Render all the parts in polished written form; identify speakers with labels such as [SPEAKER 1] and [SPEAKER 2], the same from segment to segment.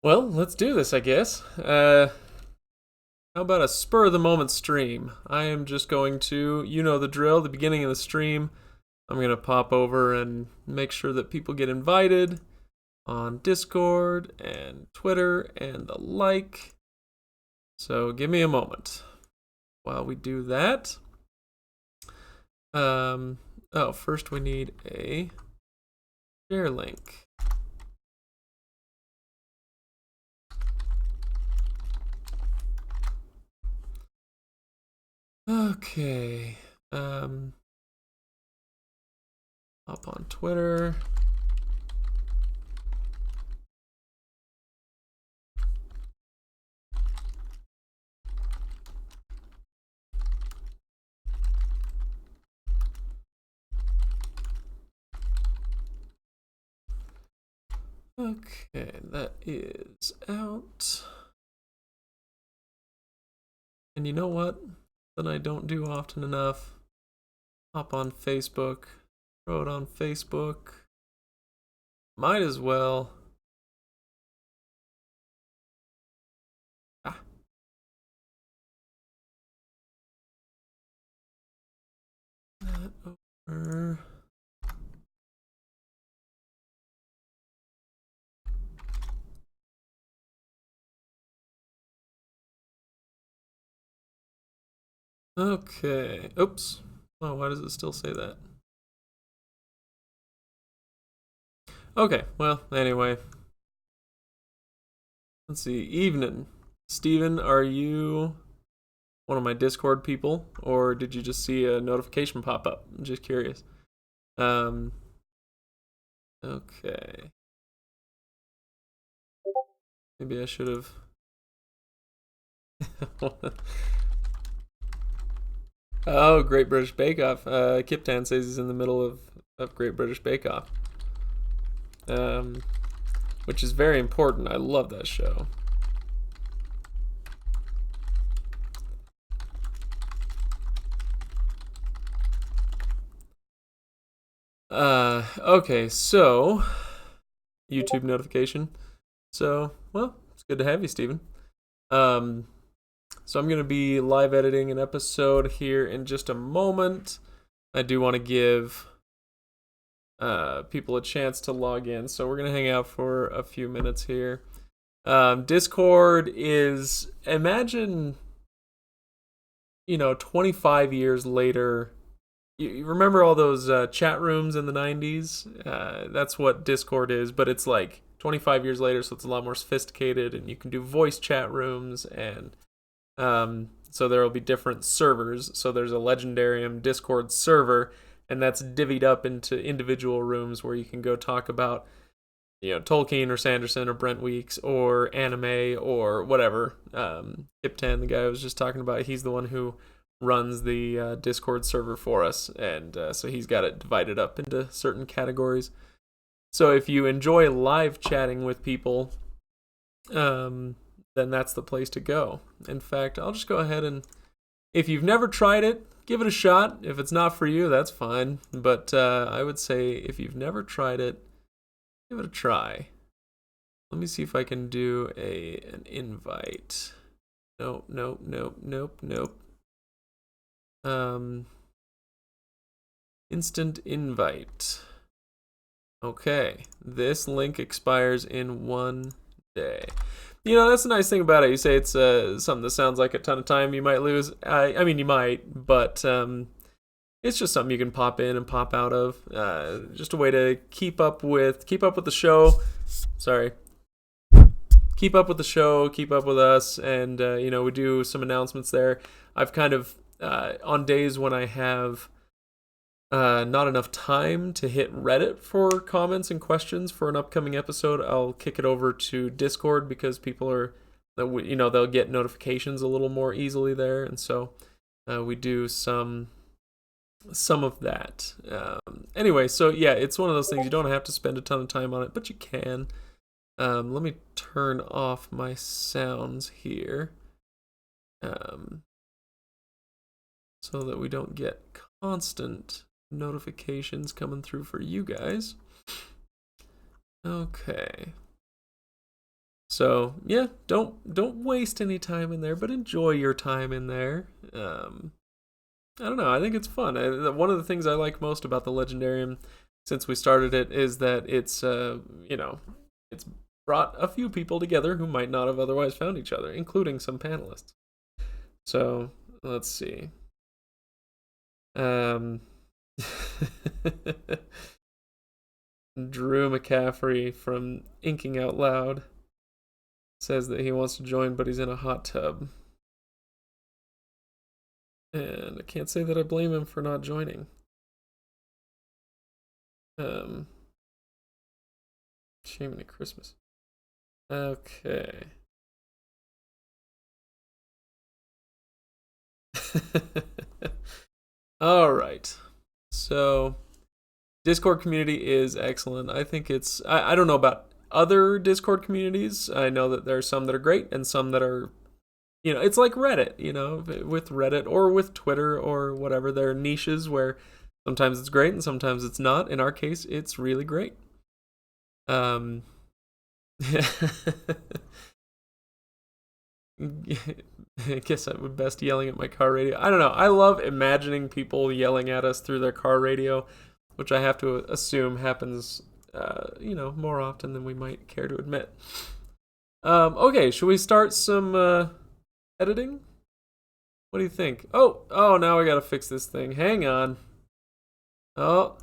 [SPEAKER 1] Well, let's do this, I guess. How about a spur of the moment stream? I am just going to, you know the drill, the beginning of the stream. I'm going to pop over and make sure that people get invited on Discord and Twitter and the like. So give me a moment while we do that. First we need a share link. Okay. Up on Twitter. Okay, that is out. And you know what? That I don't do often enough. Hop on Facebook. Throw it on Facebook. Might as well. Ah. That over. Okay. Oops. Oh, why does it still say that? Okay, well, anyway. Let's see. Evening. Steven, are you one of my Discord people, or did you just see a notification pop up? I'm just curious. Um, okay. Maybe I should have. Oh, Great British Bake Off. Kiptan says he's in the middle of Great British Bake Off, um, which is very important. I love that show. Okay, so YouTube notification. So, well, it's good to have you, Steven. Um, so I'm gonna be live editing an episode here in just a moment. I do want to give people a chance to log in, so we're gonna hang out for a few minutes here. Discord is, imagine, 25 years later. You remember all those chat rooms in the 90s? That's what Discord is, but it's like 25 years later, so it's a lot more sophisticated, and you can do voice chat rooms, and so there will be different servers. So there's a Legendarium Discord server, and that's divvied up into individual rooms where you can go talk about, Tolkien or Sanderson or Brent Weeks or anime or whatever. Iptan, the guy I was just talking about, he's the one who runs the Discord server for us, and so he's got it divided up into certain categories. So if you enjoy live chatting with people, then that's the place to go. In fact, I'll just go ahead and, if you've never tried it, give it a shot. If it's not for you, that's fine. But I would say if you've never tried it, give it a try. Let me see if I can do an invite. Nope. Instant invite. Okay, this link expires in 1 day. That's the nice thing about it. You say it's something that sounds like a ton of time you might lose. I mean, you might, but it's just something you can pop in and pop out of. Just a way to keep up with the show. Sorry. Keep up with the show, keep up with us, and we do some announcements there. I've kind of on days when I have not enough time to hit Reddit for comments and questions for an upcoming episode, I'll kick it over to Discord, because people are, they'll get notifications a little more easily there, and so we do some of that. Anyway, so yeah, it's one of those things you don't have to spend a ton of time on it, but you can. Let me turn off my sounds here, so that we don't get constant notifications coming through for you guys. Okay. So yeah, don't waste any time in there, but enjoy your time in there. I don't know. I think it's fun. One of the things I like most about the Legendarium, since we started it, is that it's it's brought a few people together who might not have otherwise found each other, including some panelists. So let's see. Drew McCaffrey from Inking Out Loud says that he wants to join, but he's in a hot tub. And I can't say that I blame him for not joining. Shaming at Christmas. Okay. All right. So, Discord community is excellent. I think I don't know about other Discord communities. I know that there are some that are great and some that are, it's like Reddit, with Reddit or with Twitter or whatever. There are niches where sometimes it's great and sometimes it's not. In our case, it's really great. I guess I would best yelling at my car radio. I don't know. I love imagining people yelling at us through their car radio, which I have to assume happens, more often than we might care to admit. Okay, should we start some editing? What do you think? Oh, now I gotta fix this thing. Hang on. Oh,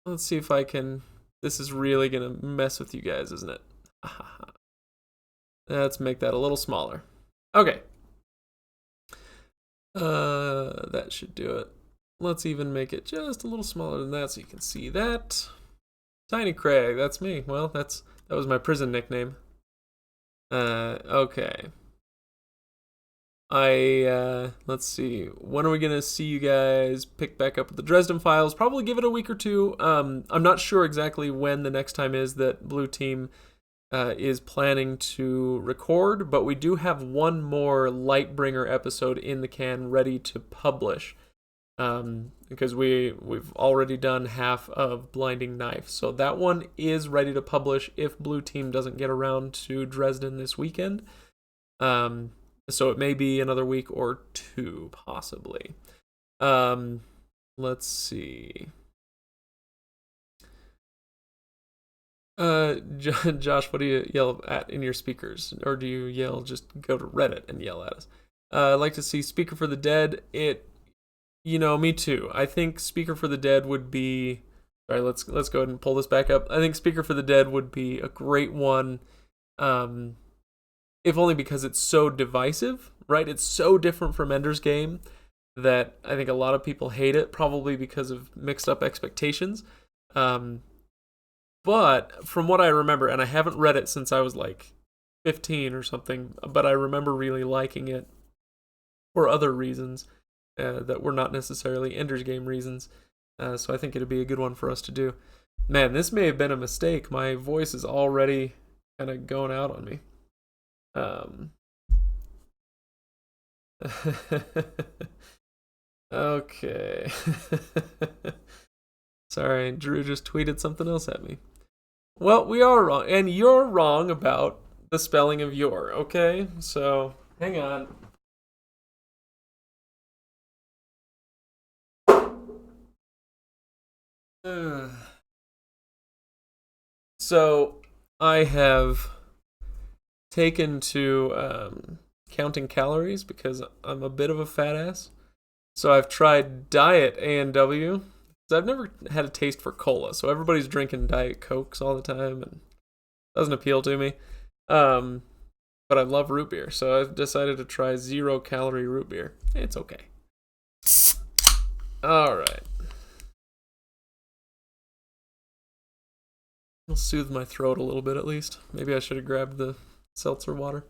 [SPEAKER 1] let's see if I can. This is really gonna mess with you guys, isn't it? Let's make that a little smaller. Okay. That should do it. Let's even make it just a little smaller than that so you can see that. Tiny Craig, that's me. Well, that was my prison nickname. Okay. Let's see. When are we gonna see you guys pick back up with the Dresden Files? Probably give it a week or two. I'm not sure exactly when the next time is that Blue Team is planning to record, but we do have one more Lightbringer episode in the can ready to publish, because we've already done half of Blinding Knife, so that one is ready to publish if Blue Team doesn't get around to Dresden this weekend. So it may be another week or two, possibly. Let's see. Josh, what do you yell at in your speakers? Or do you just go to Reddit and yell at us? I'd like to see Speaker for the Dead. Me too. I think Speaker for the Dead would be... Sorry, let's go ahead and pull this back up. I think Speaker for the Dead would be a great one, if only because it's so divisive, right? It's so different from Ender's Game that I think a lot of people hate it, probably because of mixed up expectations. But from what I remember, and I haven't read it since I was like 15 or something, but I remember really liking it for other reasons that were not necessarily Ender's Game reasons. So I think it'd be a good one for us to do. Man, this may have been a mistake. My voice is already kind of going out on me. Okay. Sorry, Drew just tweeted something else at me. Well, we are wrong, and you're wrong about the spelling of your, okay? So, hang on. So, I have taken to counting calories because I'm a bit of a fat ass. So I've tried Diet A&W. I've never had a taste for cola, so everybody's drinking Diet Cokes all the time, and it doesn't appeal to me. But I love root beer, so I've decided to try 0-calorie root beer. It's okay. All right. It'll soothe my throat a little bit at least. Maybe I should have grabbed the seltzer water.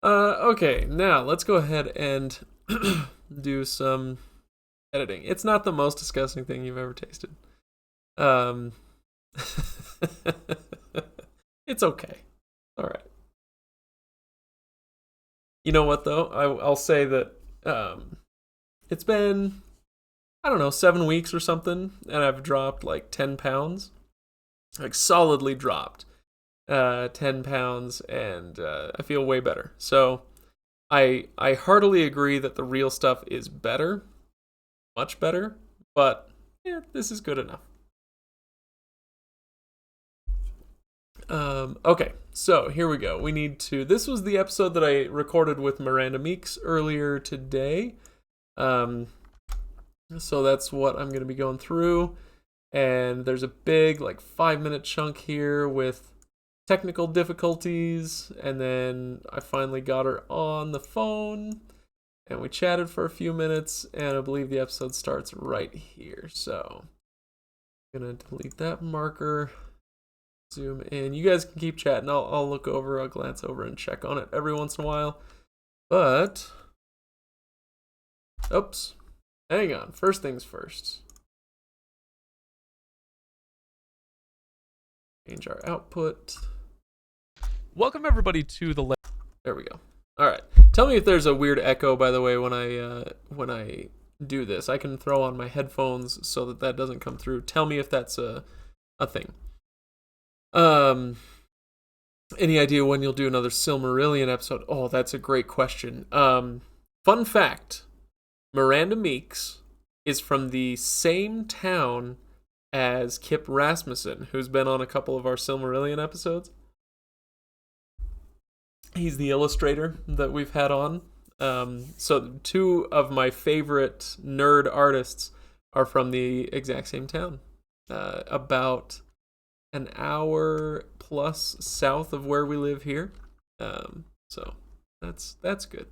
[SPEAKER 1] Okay, now let's go ahead and do some editing. It's not the most disgusting thing you've ever tasted. It's okay. All right. You know what though? I'll say that it's been, I don't know, 7 weeks or something, and I've dropped like 10 pounds, like solidly dropped. 10 pounds, and I feel way better. So I heartily agree that the real stuff is better, much better, but yeah, this is good enough. Okay, so here we go. We need to. This was the episode that I recorded with Miranda Meeks earlier today. Um, so that's what I'm going to be going through. And there's a big, like, 5-minute chunk here with technical difficulties. And then I finally got her on the phone. And we chatted for a few minutes. And I believe the episode starts right here. So I'm going to delete that marker. Zoom in. You guys can keep chatting. I'll look over, I'll glance over and check on it every once in a while. But, oops, hang on. First things first. Change our output. Welcome everybody to the. There we go. All right. Tell me if there's a weird echo. By the way, when I do this, I can throw on my headphones so that doesn't come through. Tell me if that's a thing. Any idea when you'll do another Silmarillion episode? Oh, that's a great question. Fun fact, Miranda Meeks is from the same town as Kip Rasmussen, who's been on a couple of our Silmarillion episodes. He's the illustrator that we've had on. So two of my favorite nerd artists are from the exact same town. About an hour plus south of where we live here. So that's good.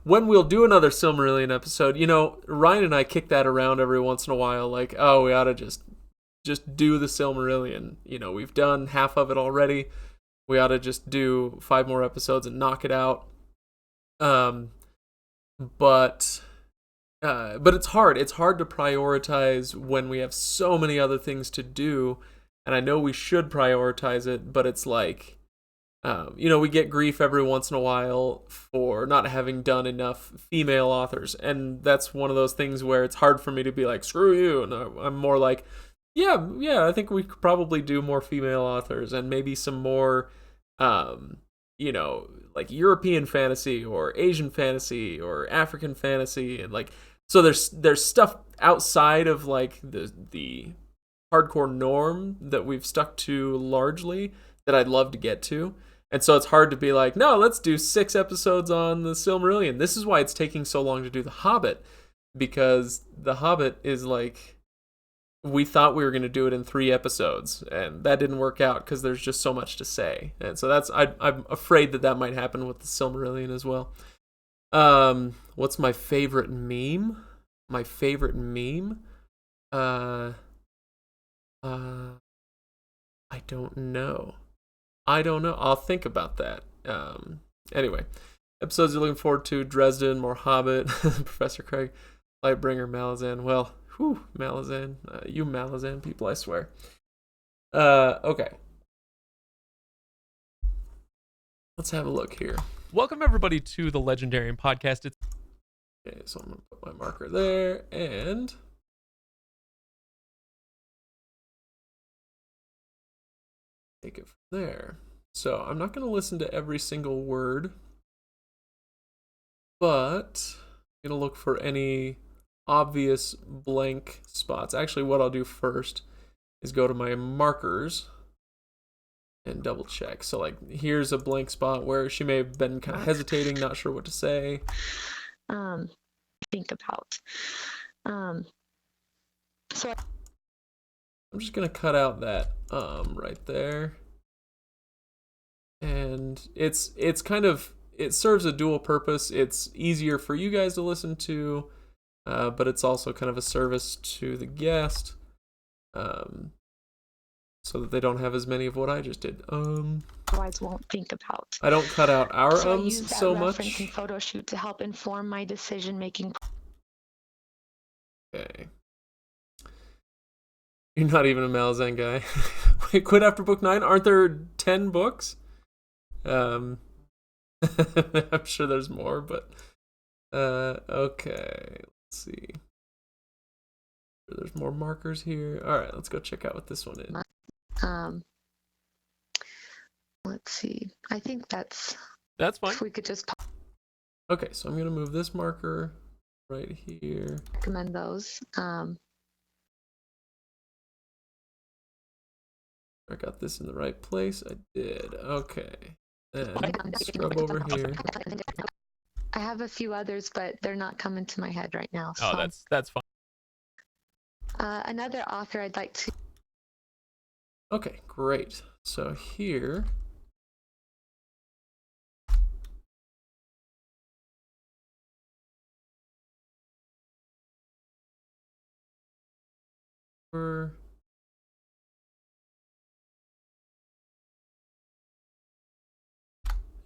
[SPEAKER 1] When we'll do another Silmarillion episode, Ryan and I kick that around every once in a while, like, oh, we ought to just do the Silmarillion. We've done half of it already. We ought to just do 5 more episodes and knock it out. But it's hard. It's hard to prioritize when we have so many other things to do. And I know we should prioritize it, but it's like, we get grief every once in a while for not having done enough female authors. And that's one of those things where it's hard for me to be like, screw you. And I'm more like, yeah, I think we could probably do more female authors and maybe some more, like European fantasy or Asian fantasy or African fantasy. And like, so there's stuff outside of like the hardcore norm that we've stuck to largely that I'd love to get to. And so it's hard to be like, no, let's do 6 episodes on the Silmarillion. This is why it's taking so long to do The Hobbit, because The Hobbit is like, we thought we were going to do it in 3 episodes, and that didn't work out because there's just so much to say. And so I'm afraid that might happen with the Silmarillion as well. What's my favorite meme? My favorite meme? I don't know. I'll think about that. Anyway, episodes you're looking forward to: Dresden, more Hobbit, Professor Craig, Lightbringer, Malazan. Well, Malazan. You Malazan people, I swear. Okay. Let's have a look here. Welcome everybody to the Legendarium Podcast. Okay, so I'm gonna put my marker there and take it from there. So I'm not going to listen to every single word, but I'm going to look for any obvious blank spots. Actually, what I'll do first is go to my markers and double check. So like, here's a blank spot where she may have been kind of hesitating, not sure what to say.
[SPEAKER 2] Think about. So
[SPEAKER 1] I'm just going to cut out that right there. And it's kind of, it serves a dual purpose. It's easier for you guys to listen to, but it's also kind of a service to the guest, so that they don't have as many of what I just did.
[SPEAKER 2] Otherwise won't think about.
[SPEAKER 1] I don't cut out our
[SPEAKER 2] so I use that
[SPEAKER 1] so
[SPEAKER 2] reference
[SPEAKER 1] much.
[SPEAKER 2] in photo shoot to help inform my decision making.
[SPEAKER 1] Okay. You're not even a Malazan guy. Wait, quit after book 9? Aren't there 10 books? I'm sure there's more, but okay, let's see. There's more markers here. All right, let's go check out what this one is.
[SPEAKER 2] Let's see. I think that's
[SPEAKER 1] fine.
[SPEAKER 2] if we could just
[SPEAKER 1] Okay, so I'm going to move this marker right here.
[SPEAKER 2] recommend those.
[SPEAKER 1] I got this in the right place. I did. Okay. Then scrub over here.
[SPEAKER 2] I have a few others, but they're not coming to my head right now.
[SPEAKER 1] Oh,
[SPEAKER 2] So.
[SPEAKER 1] that's fine.
[SPEAKER 2] Another author I'd like to.
[SPEAKER 1] Okay, great. So here.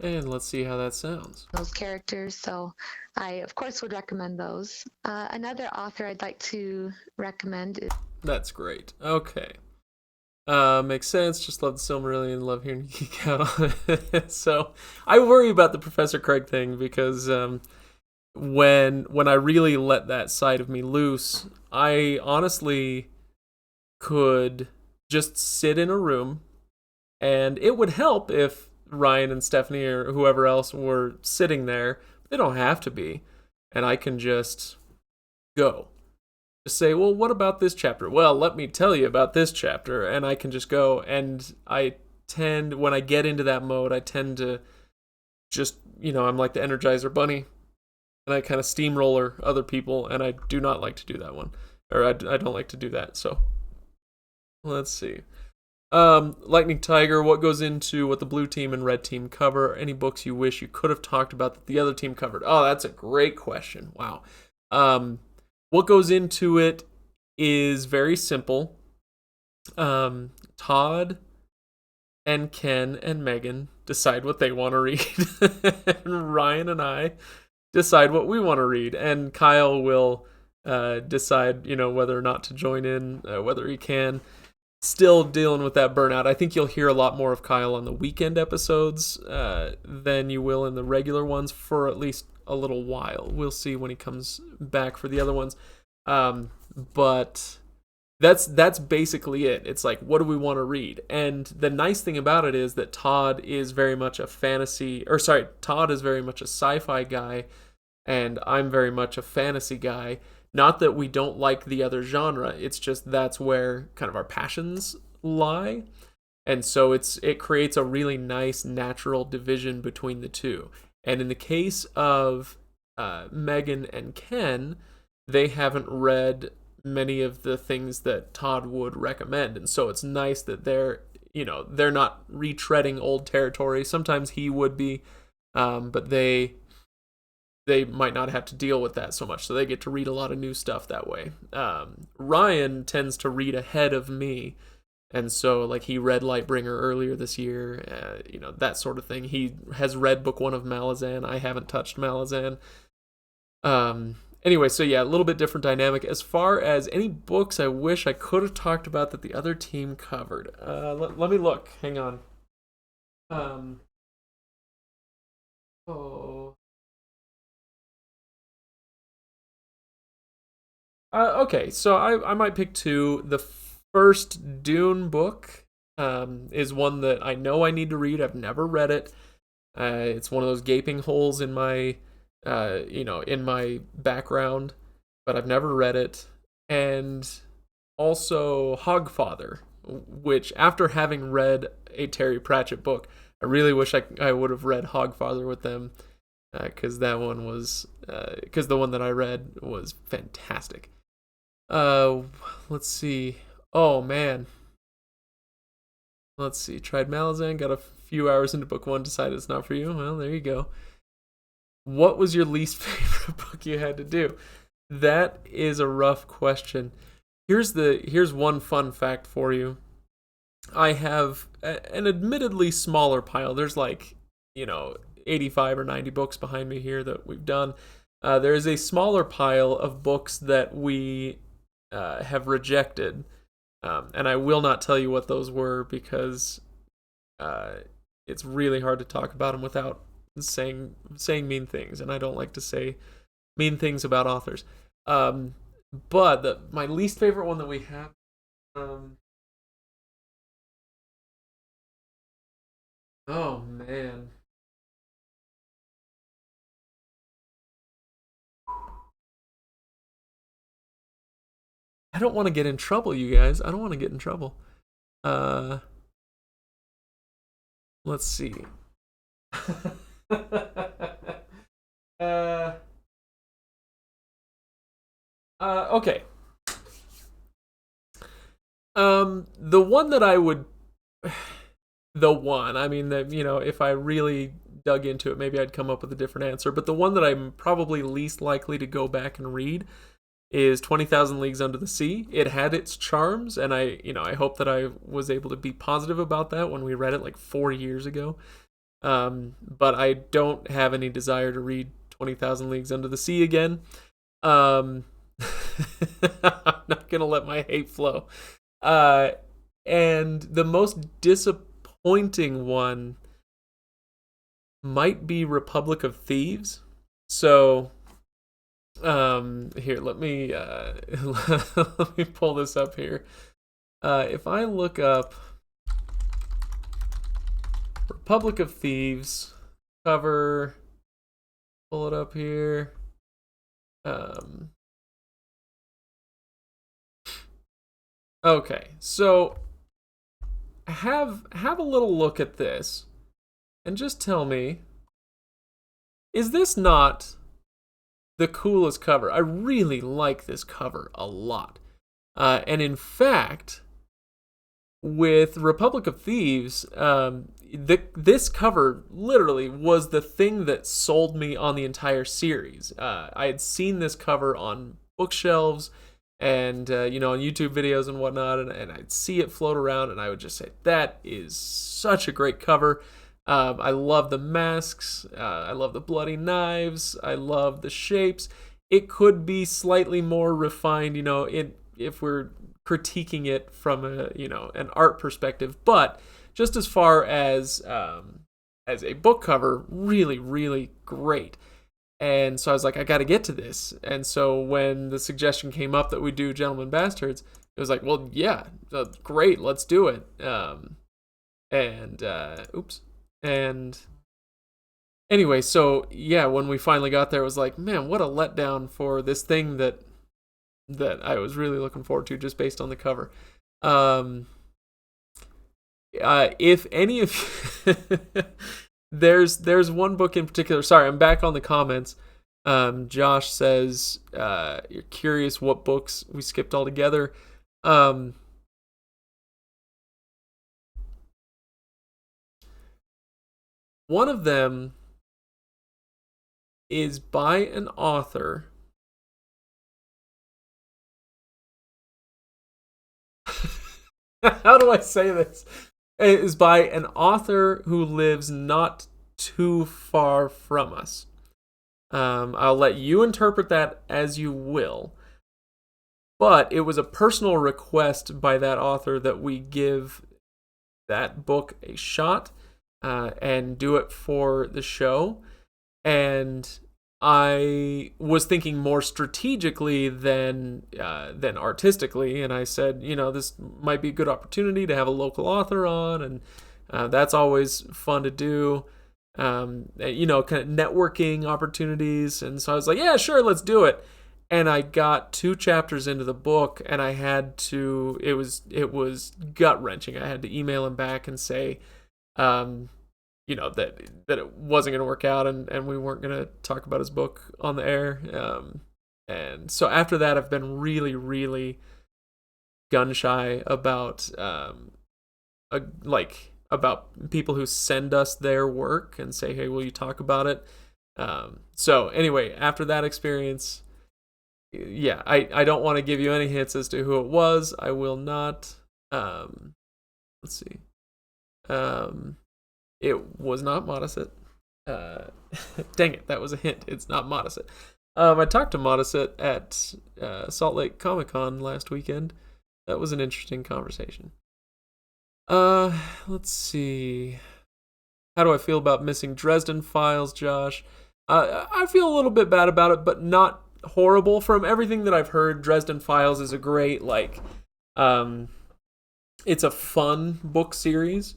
[SPEAKER 1] And let's see how that sounds.
[SPEAKER 2] Those characters, so I of course would recommend those. Another author I'd like to recommend is.
[SPEAKER 1] That's great. Okay. Makes sense. Just love the Silmarillion. Love hearing you geek out on it. So I worry about the Professor Craig thing because when I really let that side of me loose, I honestly could just sit in a room, and it would help if Ryan and Stephanie or whoever else were sitting there. They don't have to be, and I can just go. Just say, well, what about this chapter? Well, let me tell you about this chapter, and I can just go. And I tend, when I get into that mode, I tend to just, I'm like the Energizer Bunny, and I kind of steamroller other people, and I do not like to do that one, or I don't like to do that. So let's see. Lightning Tiger, what goes into what the blue team and red team cover? Any books you wish you could have talked about that the other team covered? Oh, that's a great question. Wow. What goes into it is very simple. Todd and Ken and Megan decide what they want to read. And Ryan and I decide what we want to read. And Kyle will decide, whether or not to join in, whether he can. Still dealing with that burnout. I think you'll hear a lot more of Kyle on the weekend episodes than you will in the regular ones for at least a little while. We'll see when he comes back for the other ones. But that's basically it. It's like, what do we want to read? And the nice thing about it is that Todd is very much a Todd is very much a sci-fi guy, and I'm very much a fantasy guy. Not that we don't like the other genre, it's just that's where kind of our passions lie. And so it creates a really nice natural division between the two. And in the case of Megan and Ken, they haven't read many of the things that Todd would recommend. And so it's nice that they're not retreading old territory. Sometimes he would be, but they might not have to deal with that so much. So they get to read a lot of new stuff that way. Ryan tends to read ahead of me. And so, like, he read Lightbringer earlier this year, that sort of thing. He has read book 1 of Malazan. I haven't touched Malazan. Anyway, so yeah, a little bit different dynamic. As far as any books I wish I could have talked about that the other team covered. Let me look. Hang on. Okay, so I might pick 2. The first Dune book is one that I know I need to read. I've never read it. It's one of those gaping holes in my in my background, but I've never read it. And also Hogfather, which after having read a Terry Pratchett book, I really wish I would have read Hogfather with them, because the one that I read was fantastic. Let's see. Oh man. Let's see. Tried Malazan, got a few hours into book 1, decided it's not for you. Well, there you go. What was your least favorite book you had to do? That is a rough question. Here's one fun fact for you. I have an admittedly smaller pile. There's 85 or 90 books behind me here that we've done. There is a smaller pile of books that we have rejected. And I will not tell you what those were because it's really hard to talk about them without saying mean things, and I don't like to say mean things about authors. But my least favorite one that we have, Oh man. I don't want to get in trouble, you guys. I don't want to get in trouble. Uh, let's see. uh, okay. The one that I would, the one. I mean, that if I really dug into it, maybe I'd come up with a different answer. But the one that I'm probably least likely to go back and read is 20,000 Leagues Under the Sea. It had its charms, and I hope that I was able to be positive about that when we read it like 4 years ago. But I don't have any desire to read 20,000 Leagues Under the Sea again. Um, I'm not gonna let my hate flow. Uh, and the most disappointing one might be Republic of Thieves. So, here, let me let me pull this up here. If I look up Republic of Thieves cover, pull it up here. Okay, so have a little look at this and just tell me, is this not the coolest cover? I really like this cover a lot. And in fact, with Republic of Thieves, this cover literally was the thing that sold me on the entire series. I had seen this cover on bookshelves and on YouTube videos and whatnot, and I'd see it float around, and I would just say, that is such a great cover. I love the masks. I love the bloody knives. I love the shapes. It could be slightly more refined, if we're critiquing it from an art perspective, but just as far as a book cover, really, really great. And so I was like, I got to get to this. And so when the suggestion came up that we do Gentlemen Bastards, it was like, well, yeah, great, let's do it. And anyway, so yeah, when we finally got there, it was like, man, what a letdown for this thing that I was really looking forward to just based on the cover. If any of there's one book in particular. Sorry, I'm back on the comments. Josh says you're curious what books we skipped altogether. One of them is by an author. How do I say this? It is by an author who lives not too far from us. I'll let you interpret that as you will. But it was a personal request by that author that we give that book a shot and do it for the show. And I was thinking more strategically than artistically, and I said, this might be a good opportunity to have a local author on, and that's always fun to do. Kind of networking opportunities, and so I was like, yeah, sure, let's do it. And I got 2 chapters into the book, and I had to. It was gut wrenching. I had to email him back and say, that it wasn't going to work out, and we weren't going to talk about his book on the air. And so after that, I've been really, really gun shy about about people who send us their work and say, hey, will you talk about it? So anyway, after that experience, yeah, I don't want to give you any hints as to who it was. I will not. Let's see. It was not Modesett. Dang it, that was a hint. It's not Modesett. I talked to Modesett at Salt Lake Comic Con last weekend. That was an interesting conversation. Let's see. How do I feel about missing Dresden Files, Josh? I feel a little bit bad about it, but not horrible. From everything that I've heard, Dresden Files is a great, it's a fun book series.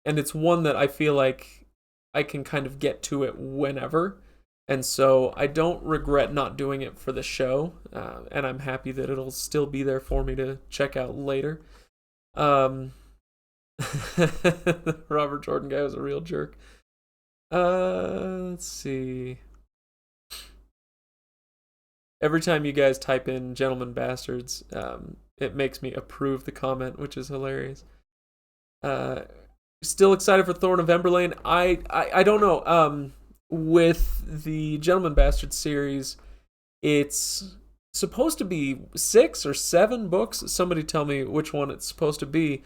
[SPEAKER 1] and it's one that I feel like I can kind of get to it whenever. And so I don't regret not doing it for the show, and I'm happy that it'll still be there for me to check out later. Um, the Robert Jordan guy was a real jerk. Let's see. Every time you guys type in "gentlemen bastards," it makes me approve the comment, which is hilarious. Uh, Still excited for Thor of Emberlane. I don't know. With the Gentleman Bastard series, it's supposed to be 6 or 7 books. Somebody tell me which one it's supposed to be.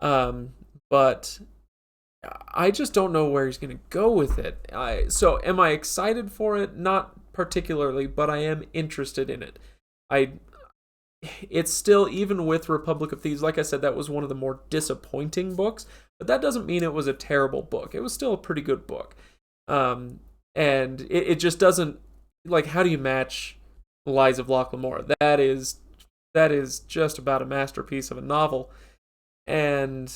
[SPEAKER 1] But I just don't know where he's going to go with it. So am I excited for it? Not particularly, but I am interested in it. I it's still, even with Republic of Thieves, like I said, that was one of the more disappointing books, but that doesn't mean it was a terrible book. It was still a pretty good book. And it just doesn't, like, how do you match Lies of Locke Lamora? That is just about a masterpiece of a novel. And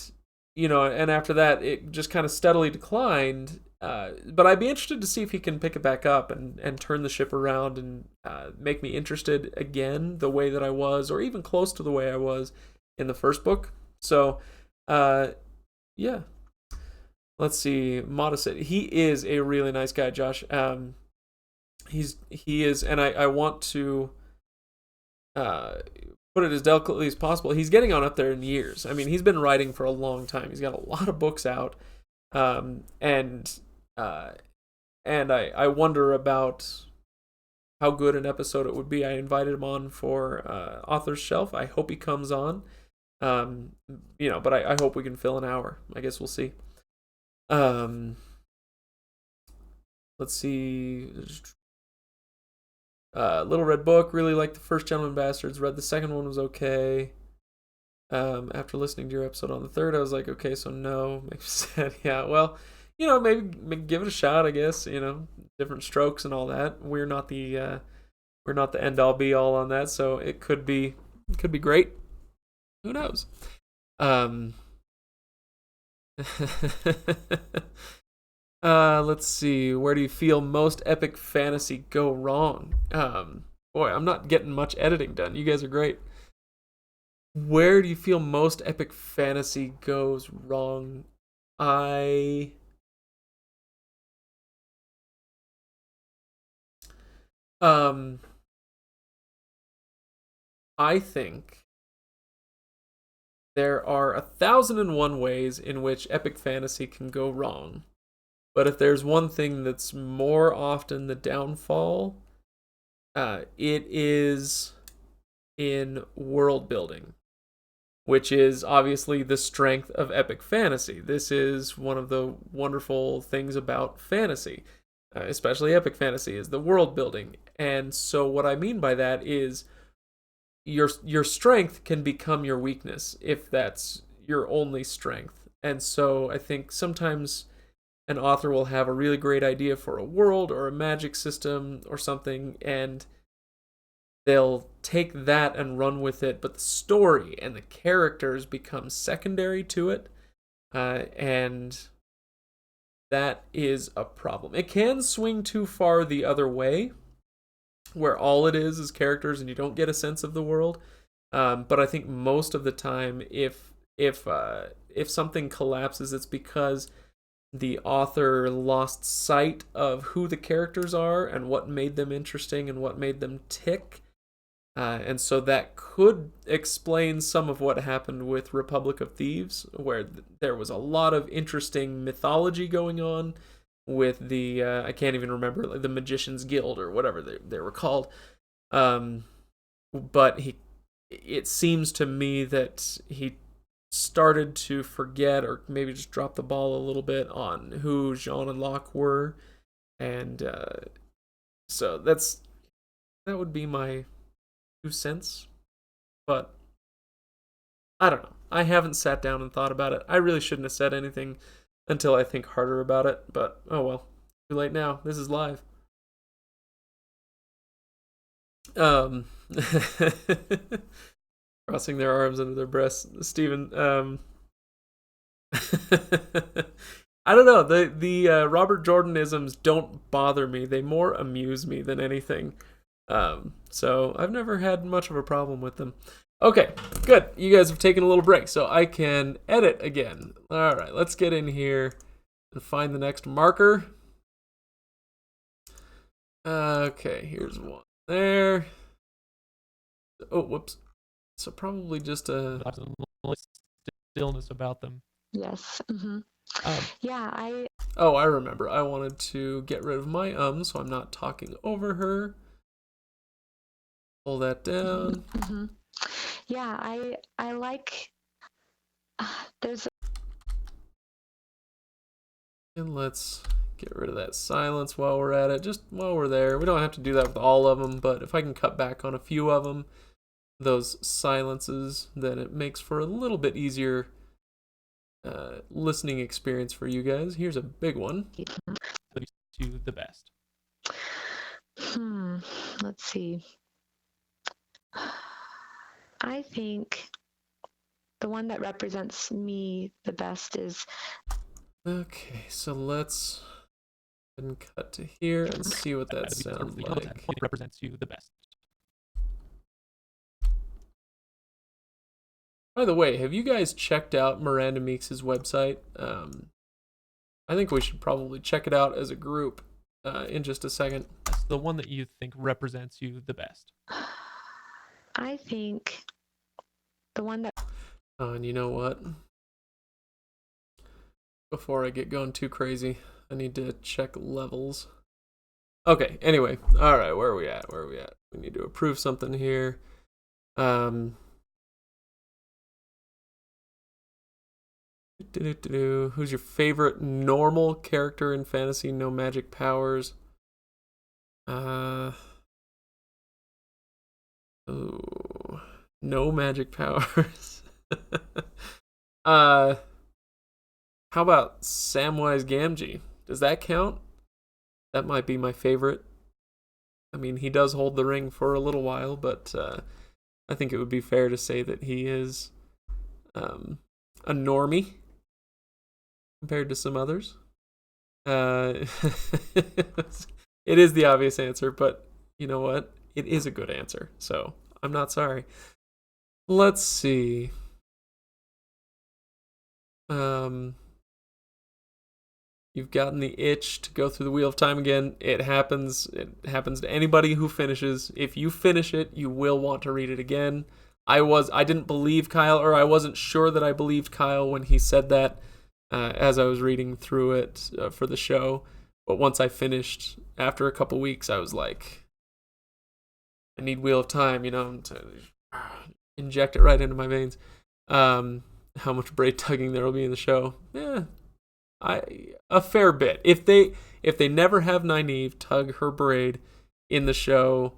[SPEAKER 1] and after that, it just kind of steadily declined. But I'd be interested to see if he can pick it back up and turn the ship around and make me interested again the way that I was, or even close to the way I was in the first book. So, yeah. Let's see. Modest. He is a really nice guy, Josh. He is, and I want to put it as delicately as possible. He's getting on up there in years. I mean, he's been writing for a long time. He's got a lot of books out, and I wonder about how good an episode it would be. I invited him on for Author's Shelf. I hope he comes on. But I hope we can fill an hour. I guess we'll see. Let's see. Little Red Book, really liked the first Gentleman Bastards. Read the second one, was okay. After listening to your episode on the third, I was like, okay, so no. Maybe said, yeah, well, maybe give it a shot. I guess different strokes and all that. We're not the end all be all on that, so it could be great. Who knows? Let's see. Where do you feel most epic fantasy go wrong? Boy, I'm not getting much editing done. You guys are great. Where do you feel most epic fantasy goes wrong? I um I think there are 1,001 ways in which epic fantasy can go wrong. But if there's one thing that's more often the downfall, it is in world building, which is obviously the strength of epic fantasy. This is one of the wonderful things about fantasy, especially epic fantasy, is the world building. And so what I mean by that is your strength can become your weakness if that's your only strength. And so I think sometimes an author will have a really great idea for a world or a magic system or something, and they'll take that and run with it, but the story and the characters become secondary to it, and that is a problem. It can swing too far the other way, where all it is characters and you don't get a sense of the world. But I think most of the time, if something collapses, it's because the author lost sight of who the characters are and what made them interesting and what made them tick. And so that could explain some of what happened with Republic of Thieves, where there was a lot of interesting mythology going on with the I can't even remember, like the Magicians Guild or whatever they were called. But it seems to me that he started to forget, or maybe just dropped the ball a little bit on who Jean and Locke were, and so that would be my 2 cents. But I don't know. I haven't sat down and thought about it. I really shouldn't have said anything until I think harder about it, but oh well. Too late now. This is live. Crossing their arms under their breasts. Stephen, I don't know. The Robert Jordanisms don't bother me. They more amuse me than anything. So I've never had much of a problem with them. Okay, good. You guys have taken a little break, so I can edit again. All right, let's get in here and find the next marker. Okay, here's one there. Oh, whoops. So probably just a
[SPEAKER 3] stillness about them.
[SPEAKER 2] Yes.
[SPEAKER 3] Um,
[SPEAKER 2] Yeah,
[SPEAKER 1] Oh, I remember. I wanted to get rid of my so I'm not talking over her. Pull that down.
[SPEAKER 2] Yeah, I like. There's.
[SPEAKER 1] And let's get rid of that silence while we're at it. Just while we're there. We don't have to do that with all of them, but if I can cut back on a few of them, those silences, then it makes for a little bit easier listening experience for you guys. Here's a big one.
[SPEAKER 3] To the best.
[SPEAKER 2] Let's see. I think the one that represents me the best is.
[SPEAKER 1] Okay, so let's cut to here and see what that sounds like.
[SPEAKER 3] Represents you the best.
[SPEAKER 1] By the way, have you guys checked out Miranda Meeks' website? I think we should probably check it out as a group in just a second.
[SPEAKER 3] That's the one that you think represents you the best.
[SPEAKER 2] I think the one that.
[SPEAKER 1] Oh, and you know what? Before I get going too crazy, I need to check levels. Okay, anyway. All right, where are we at? We need to approve something here. Who's your favorite normal character in fantasy? No magic powers. Ooh, no magic powers. How about Samwise Gamgee? Does that count? That might be my favorite. I mean, he does hold the ring for a little while, but I think it would be fair to say that he is a normie compared to some others. It is the obvious answer, but you know what? It is a good answer, so I'm not sorry. Let's see. You've gotten the itch to go through the Wheel of Time again. It happens. It happens to anybody who finishes. If you finish it, you will want to read it again. I didn't believe Kyle, or I wasn't sure that I believed Kyle when he said that as I was reading through it for the show. But once I finished, after a couple weeks, I was like, I need Wheel of Time, to inject it right into my veins. How much braid tugging there will be in the show? Yeah, a fair bit. If they never have Nynaeve tug her braid in the show,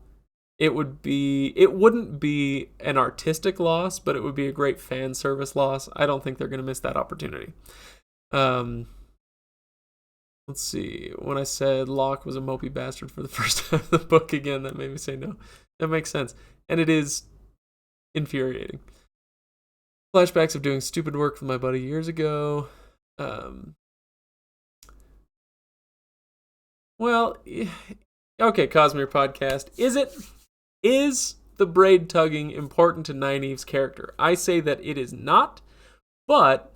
[SPEAKER 1] it wouldn't be an artistic loss, but it would be a great fan service loss. I don't think they're going to miss that opportunity. Let's see. When I said Locke was a mopey bastard for the first time in the book again, that made me say no. That makes sense. And it is infuriating. Flashbacks of doing stupid work with my buddy years ago. Well, okay, Cosmere Podcast. Is the braid tugging important to Nynaeve's character? I say that it is not, but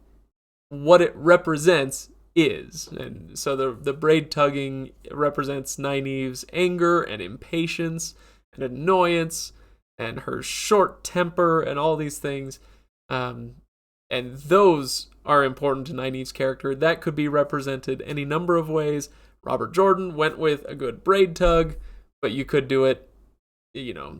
[SPEAKER 1] what it represents is. And so the braid tugging represents Nynaeve's anger and impatience and annoyance and her short temper and all these things. And those are important to Nynaeve's character. That could be represented any number of ways. Robert Jordan went with a good braid tug, but you could do it,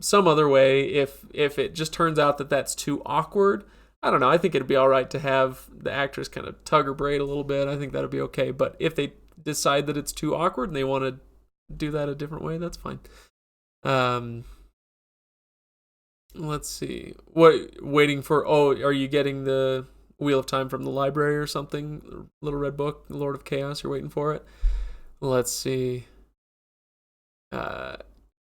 [SPEAKER 1] some other way. If it just turns out that that's too awkward, I don't know. I think it'd be all right to have the actress kind of tug her braid a little bit. I think that'd be okay. But if they decide that it's too awkward and they want to do that a different way, that's fine. Let's see. Are you getting the Wheel of Time from the library or something? Little Red Book, Lord of Chaos, you're waiting for it? Let's see.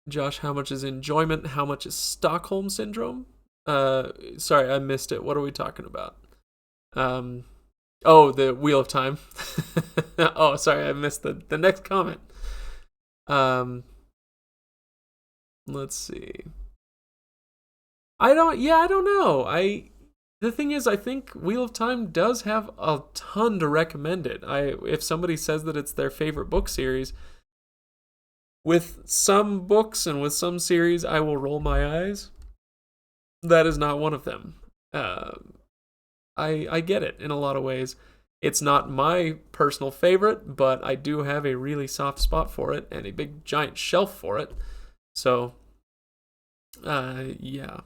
[SPEAKER 1] Josh, how much is enjoyment? How much is Stockholm Syndrome? Sorry, I missed it. What are we talking about? Oh, the Wheel of Time. Oh, sorry, I missed the next comment. Let's see. I don't know. The thing is, I think Wheel of Time does have a ton to recommend it. If somebody says that it's their favorite book series, with some books and with some series, I will roll my eyes. That is not one of them. I get it in a lot of ways. It's not my personal favorite, but I do have a really soft spot for it and a big giant shelf for it. So, yeah.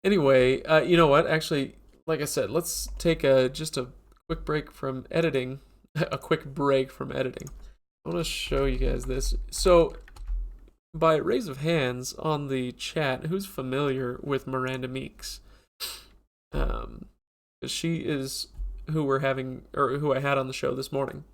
[SPEAKER 1] Anyway, you know what? Actually, like I said, let's take just a quick break from editing. A quick break from editing. I want to show you guys this. So, by raise of hands on the chat, who's familiar with Miranda Meeks? She is who we're having, or who I had on the show this morning.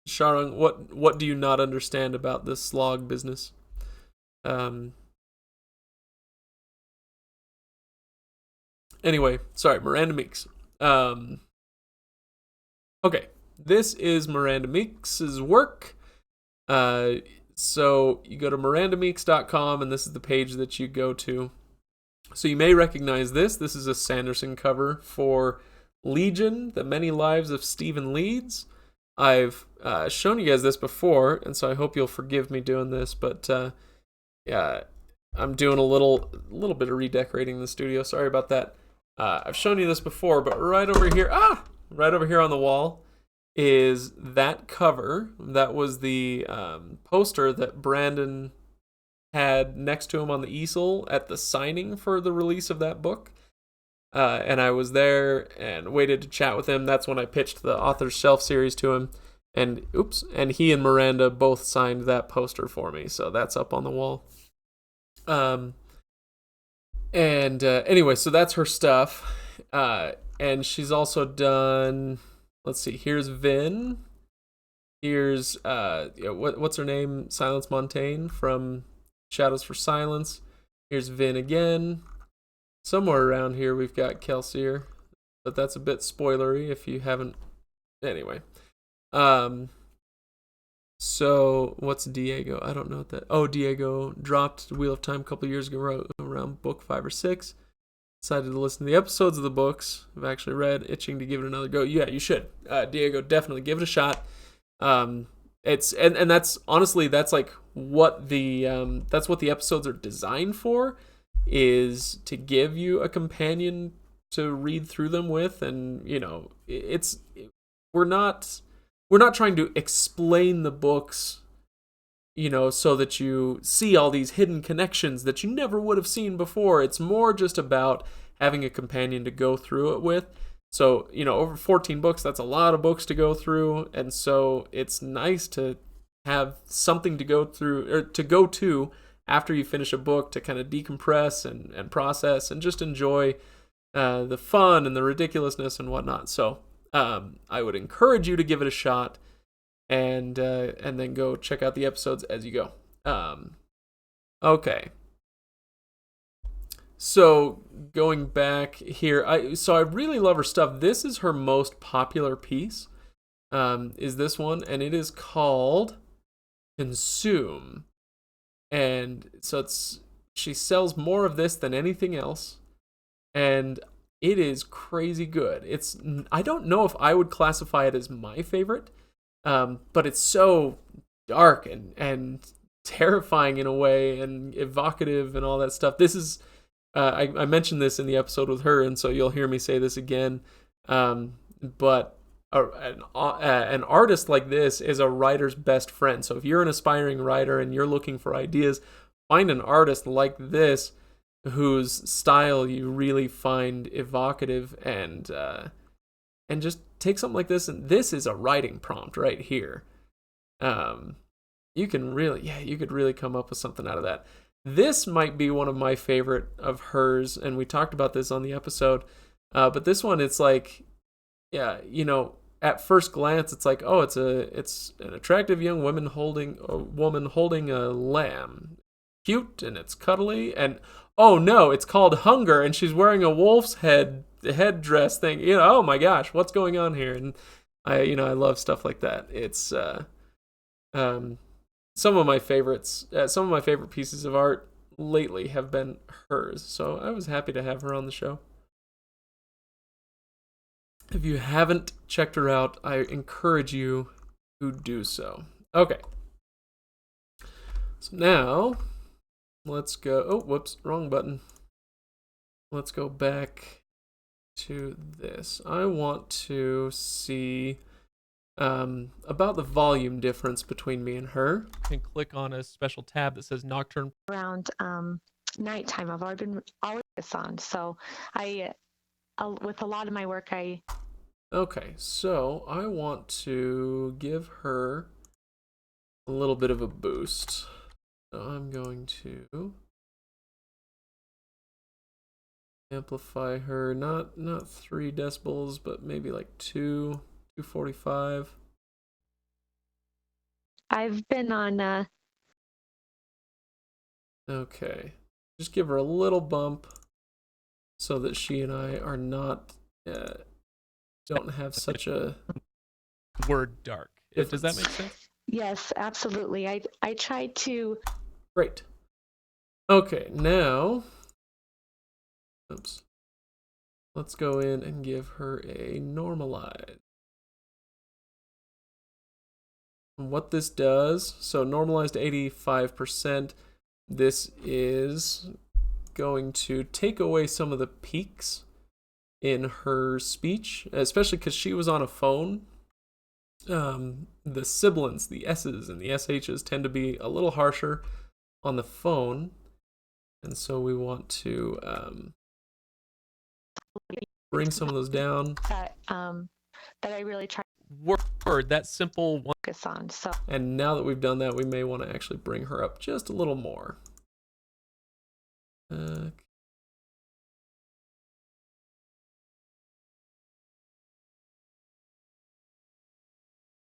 [SPEAKER 1] Sharang, what do you not understand about this slog business? Anyway, sorry, Miranda Meeks. Okay, this is Miranda Meeks' work. So you go to mirandameeks.com, and this is the page that you go to. So you may recognize this. This is a Sanderson cover for Legion, The Many Lives of Stephen Leeds. I've shown you guys this before, and so I hope you'll forgive me doing this, but yeah, I'm doing a little bit of redecorating the studio. Sorry about that. I've shown you this before, but right over here on the wall is that cover. That was the poster that Brandon had next to him on the easel at the signing for the release of that book. And I was there and waited to chat with him. That's when I pitched the Author's Shelf series to him. And he and Miranda both signed that poster for me. So that's up on the wall. Anyway, so that's her stuff. And she's also done, let's see, here's Vin. Here's, what's her name? Silence Montaigne from Shadows for Silence. Here's Vin again. Somewhere around here we've got Kelsier, but that's a bit spoilery if you haven't. Anyway. So what's Diego? I don't know what that. Oh, Diego dropped Wheel of Time a couple years ago around book 5 or 6. Decided to listen to the episodes of the books I've actually read, itching to give it another go. Yeah, you should. Diego, definitely give it a shot. It's and that's honestly that's like what the episodes are designed for, is to give you a companion to read through them with. And we're not trying to explain the books, so that you see all these hidden connections that you never would have seen before. It's more just about having a companion to go through it with. So, over 14 books, that's a lot of books to go through. And so it's nice to have something to go through, or to go to after you finish a book, to kind of decompress and process and just enjoy the fun and the ridiculousness and whatnot. So I would encourage you to give it a shot, and then go check out the episodes as you go. Okay. So going back here, I really love her stuff. This is her most popular piece, is this one, and it is called Consume. And so she sells more of this than anything else, and it is crazy good. I don't know if I would classify it as my favorite, but it's so dark and terrifying in a way, and evocative and all that stuff. This is, I mentioned this in the episode with her, and so you'll hear me say this again. But an artist like this is a writer's best friend. So if you're an aspiring writer and you're looking for ideas, find an artist like this whose style you really find evocative, and just take something like this, and this is a writing prompt right here. You could really come up with something out of that. This might be one of my favorite of hers, and we talked about this on the episode. But this one, it's like, yeah, at first glance, it's like, oh, it's an attractive young woman holding a lamb. cute and it's cuddly, and oh no, it's called Hunger, and she's wearing a wolf's headdress thing. Oh my gosh, what's going on here? And I love stuff like that. It's some of my favorites. Some of my favorite pieces of art lately have been hers, so I was happy to have her on the show. If you haven't checked her out, I encourage you to do so. Okay. So now, let's go. Oh, whoops, wrong button. Let's go back to this. I want to see about the volume difference between me and her.
[SPEAKER 3] You can click on a special tab that says Nocturne.
[SPEAKER 2] Around nighttime, I've always focused on. So with a lot of my work,
[SPEAKER 1] Okay, so I want to give her a little bit of a boost. So I'm going to amplify her, not 3 decibels, but maybe like 245.
[SPEAKER 2] I've been on.
[SPEAKER 1] Okay, just give her a little bump so that she and I are not don't have such a
[SPEAKER 3] word dark. Does that make sense?
[SPEAKER 2] Yes, absolutely. I tried to.
[SPEAKER 1] Great. Okay, now, oops. Let's go in and give her a normalize. And what this does, so normalized 85%, this is going to take away some of the peaks in her speech, especially because she was on a phone. The sibilants, the S's and the SH's tend to be a little harsher on the phone, and so we want to bring some of those down.
[SPEAKER 2] That I really try
[SPEAKER 3] Word, that simple one.
[SPEAKER 2] to focus on. So.
[SPEAKER 1] And now that we've done that, we may want to actually bring her up just a little more.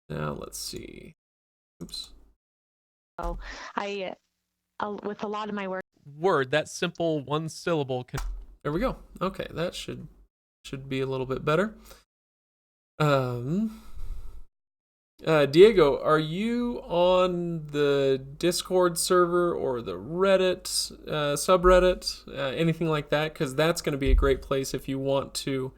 [SPEAKER 1] Now let's see. Oops.
[SPEAKER 2] So with a lot of my work.
[SPEAKER 3] Word, that simple one syllable.
[SPEAKER 1] There we go. Okay, that should be a little bit better. Diego, are you on the Discord server or the Reddit subreddit, anything like that? Because that's going to be a great place if you want to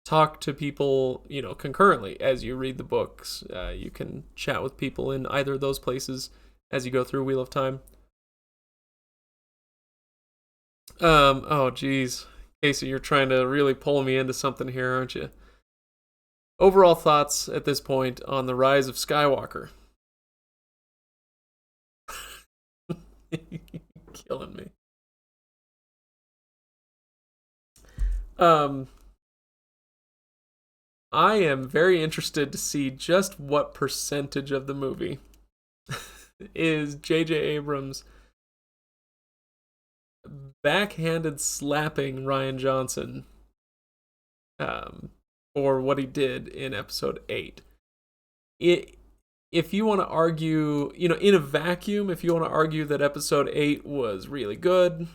[SPEAKER 1] talk to people, concurrently as you read the books. You can chat with people in either of those places as you go through Wheel of Time. Oh geez, Casey, you're trying to really pull me into something here, aren't you? Overall thoughts at this point on the Rise of Skywalker. Killing me. I am very interested to see just what percentage of the movie is J.J. Abrams backhanded slapping Rian Johnson for what he did in episode 8. If you want to argue, in a vacuum, if you want to argue that episode 8 was really good,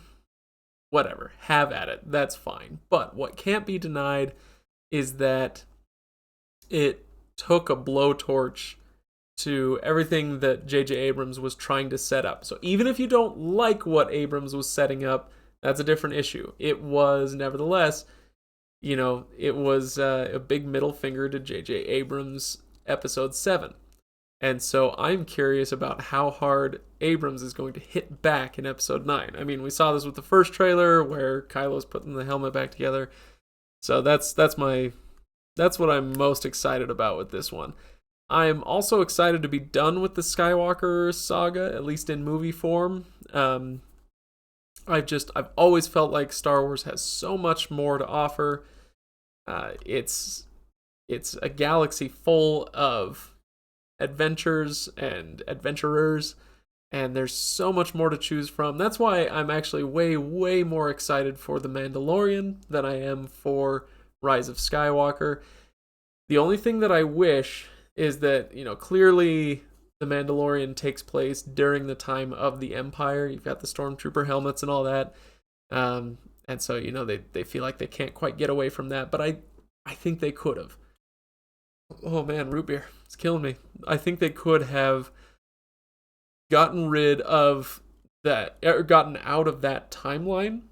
[SPEAKER 1] whatever, have at it. That's fine. But what can't be denied is that it took a blowtorch to everything that J.J. Abrams was trying to set up. So even if you don't like what Abrams was setting up, that's a different issue. It was, nevertheless, it was a big middle finger to J.J. Abrams' episode 7. And so I'm curious about how hard Abrams is going to hit back in episode 9. I mean, we saw this with the first trailer where Kylo's putting the helmet back together. So that's what I'm most excited about with this one. I'm also excited to be done with the Skywalker saga, at least in movie form. I've always felt like Star Wars has so much more to offer. It's a galaxy full of adventures and adventurers, and there's so much more to choose from. That's why I'm actually way, way more excited for The Mandalorian than I am for Rise of Skywalker. The only thing that I wish is that, clearly The Mandalorian takes place during the time of the Empire. You've got the Stormtrooper helmets and all that. And so, they feel like they can't quite get away from that. But I think they could have. Oh man, root beer. It's killing me. I think they could have gotten rid of that, or gotten out of that timeline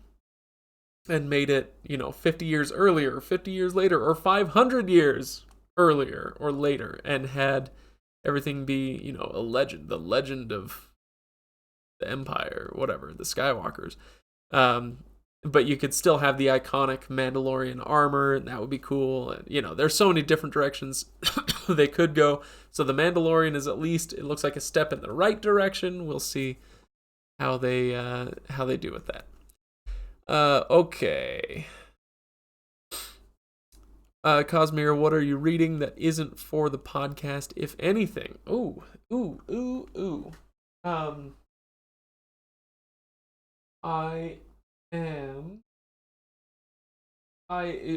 [SPEAKER 1] and made it, 50 years earlier, 50 years later, or 500 years earlier or later, and had everything be, a legend, the legend of the Empire, whatever, the Skywalkers. But you could still have the iconic Mandalorian armor, and that would be cool. And, there's so many different directions they could go. So the Mandalorian is, at least, it looks like a step in the right direction. We'll see how they do with that. Okay. Cosmere, what are you reading that isn't for the podcast, if anything? Ooh.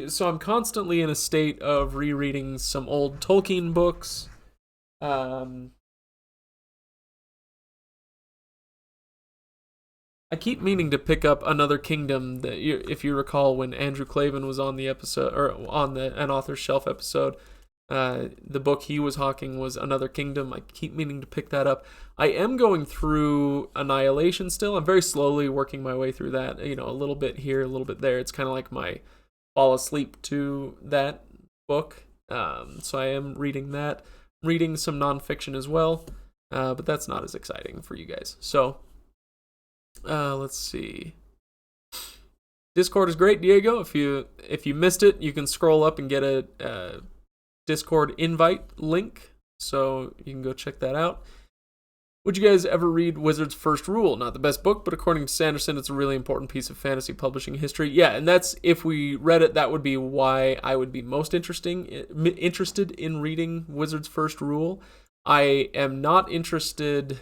[SPEAKER 1] So I'm constantly in a state of rereading some old Tolkien books. I keep meaning to pick up Another Kingdom. If you recall, when Andrew Clavin was on the episode, or on An Author's Shelf episode, the book he was hawking was Another Kingdom. I keep meaning to pick that up. I am going through Annihilation still. I'm very slowly working my way through that. A little bit here, a little bit there. It's kind of like my fall asleep to that book. So I am reading that. Reading some nonfiction as well, but that's not as exciting for you guys. So let's see. Discord is great, Diego. If you missed it, you can scroll up and get a Discord invite link, so you can go check that out. Would you guys ever read Wizard's First Rule? Not the best book, but according to Sanderson, it's a really important piece of fantasy publishing history. Yeah, and that's, if we read it, that would be why I would be most interested in reading Wizard's First Rule. I am not interested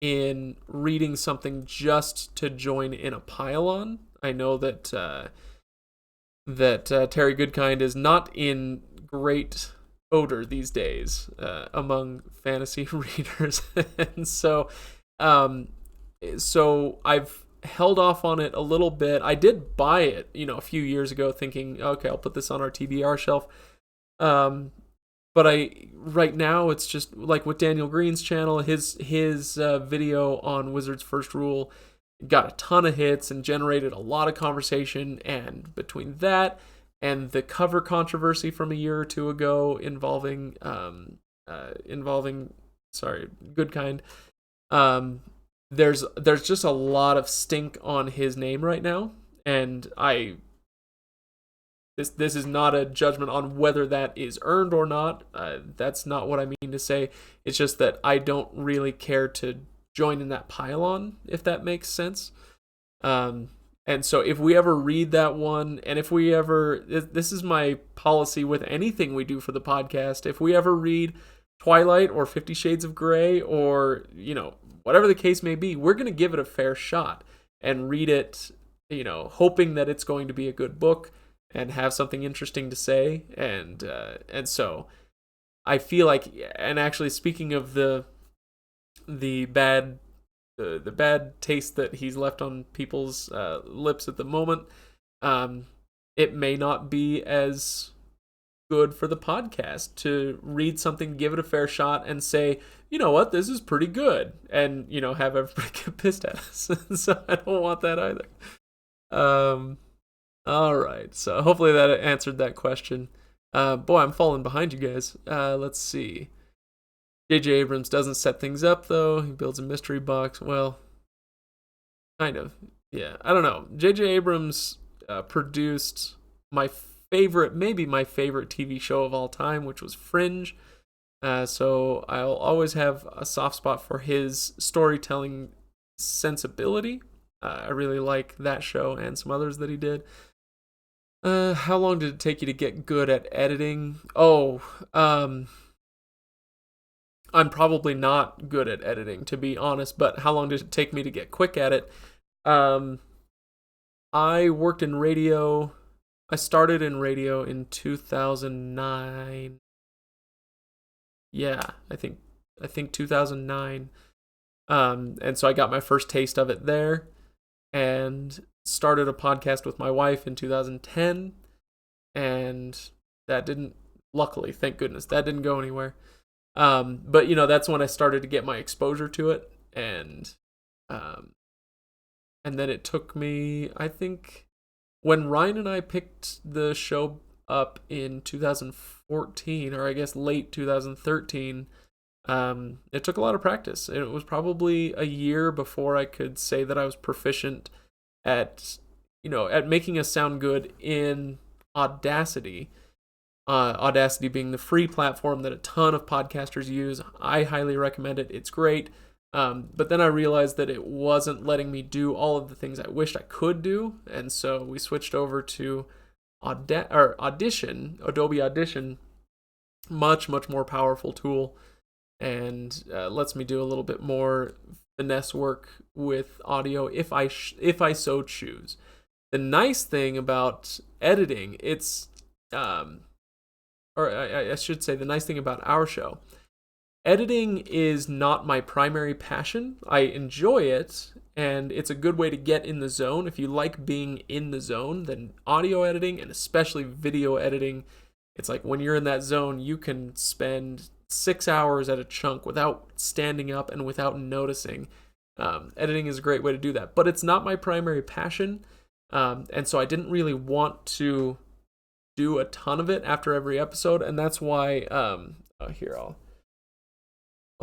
[SPEAKER 1] in reading something just to join in a pile-on. I know that Terry Goodkind is not in great odor these days among fantasy readers, and so I've held off on it a little bit. I did buy it, a few years ago, thinking, okay, I'll put this on our TBR shelf. But right now it's just like with Daniel Green's channel, his video on Wizard's First Rule got a ton of hits and generated a lot of conversation, and between that and the cover controversy from a year or two ago involving Goodkind, there's just a lot of stink on his name right now, and this is not a judgment on whether that is earned or not. That's not what I mean to say. It's just that I don't really care to join in that pile-on, if that makes sense. And so if we ever read that one, and if we ever, this is my policy with anything we do for the podcast, if we ever read Twilight or 50 Shades of Grey or, whatever the case may be, we're going to give it a fair shot and read it, hoping that it's going to be a good book and have something interesting to say. And so I feel like, and actually speaking of the bad taste that he's left on people's lips at the moment, it may not be as good for the podcast to read something, give it a fair shot, and say, you know what, this is pretty good, and have everybody get pissed at us. So I don't want that either. All right, so hopefully that answered that question. Boy, I'm falling behind you guys. Let's see. J.J. Abrams doesn't set things up, though. He builds a mystery box. Well, kind of. Yeah, I don't know. J.J. Abrams produced maybe my favorite TV show of all time, which was Fringe. So I'll always have a soft spot for his storytelling sensibility. I really like that show and some others that he did. How long did it take you to get good at editing? I'm probably not good at editing, to be honest, but how long did it take me to get quick at it? I worked in radio. I started in radio in 2009. Yeah, I think I think 2009. And so I got my first taste of it there, and started a podcast with my wife in 2010, and that didn't, luckily, thank goodness, that didn't go anywhere. But that's when I started to get my exposure to it, and then it took me, I think, when Ryan and I picked the show up in 2014, or I guess late 2013, it took a lot of practice. It was probably a year before I could say that I was proficient at making us sound good in Audacity. Audacity being the free platform that a ton of podcasters use. I highly recommend it. It's great. But then I realized that it wasn't letting me do all of the things I wished I could do, and so we switched over to Audition, Adobe Audition, much more powerful tool, and lets me do a little bit more finesse work with audio if I so choose. The nice thing about editing, I should say the nice thing about our show, editing is not my primary passion. I enjoy it, and it's a good way to get in the zone. If you like being in the zone, then audio editing, and especially video editing, it's like when you're in that zone, you can spend 6 hours at a chunk without standing up and without noticing. Editing is a great way to do that, but it's not my primary passion, and so I didn't really want to do a ton of it after every episode, and that's why here I'll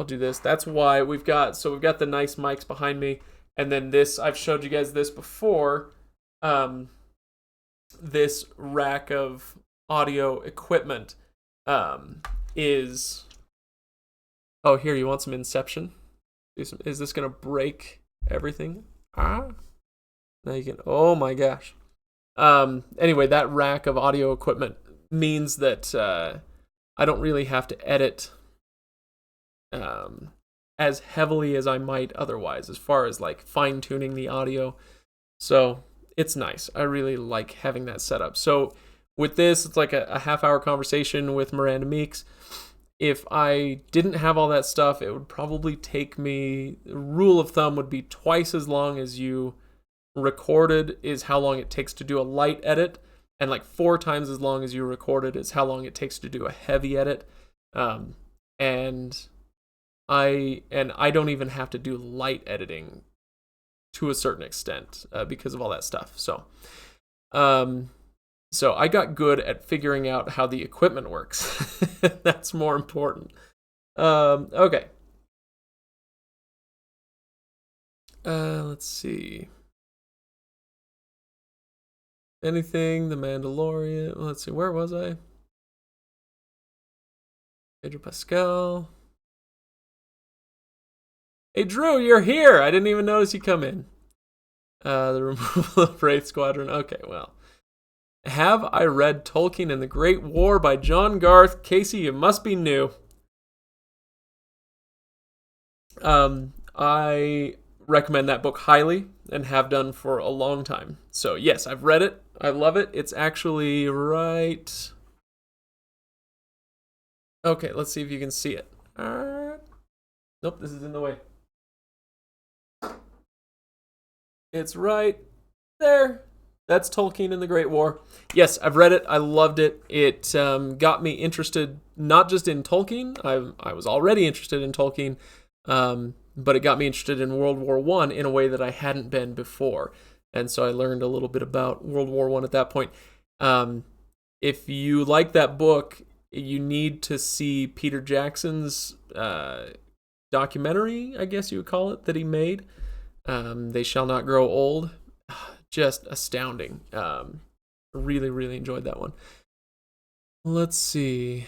[SPEAKER 1] do this. That's why we've got the nice mics behind me, and then this, I've showed you guys this before, this rack of audio equipment is, oh, here, you want some Inception? Is this gonna break everything? Now you can, oh my gosh. Anyway, that rack of audio equipment means that I don't really have to edit as heavily as I might otherwise, as far as like fine-tuning the audio. So it's nice. I really like having that set up. So with this, it's like a half-hour conversation with Miranda Meeks. If I didn't have all that stuff, it would probably take me, rule of thumb would be twice as long as you recorded is how long it takes to do a light edit, and like 4 times as long as you recorded is how long it takes to do a heavy edit. And I don't even have to do light editing to a certain extent because of all that stuff. So I got good at figuring out how the equipment works. That's more important. Okay. Let's see. Anything, The Mandalorian. Let's see, where was I? Pedro Pascal. Hey, Drew, you're here. I didn't even notice you come in. The removal of Wraith Squadron. Okay, well. Have I read Tolkien and the Great War by John Garth? Casey, you must be new. I recommend that book highly and have done for a long time. So yes, I've read it. I love it. It's actually right. Okay, let's see if you can see it. Nope, this is in the way. It's right there. That's Tolkien and the Great War. Yes, I've read it. I loved it. It got me interested not just in Tolkien. I was already interested in Tolkien, but it got me interested in World War I in a way that I hadn't been before. And so I learned a little bit about World War I at that point. If you like that book, you need to see Peter Jackson's documentary, I guess you would call it, that he made. They Shall Not Grow Old. Just astounding. Really, really enjoyed that one. Let's see.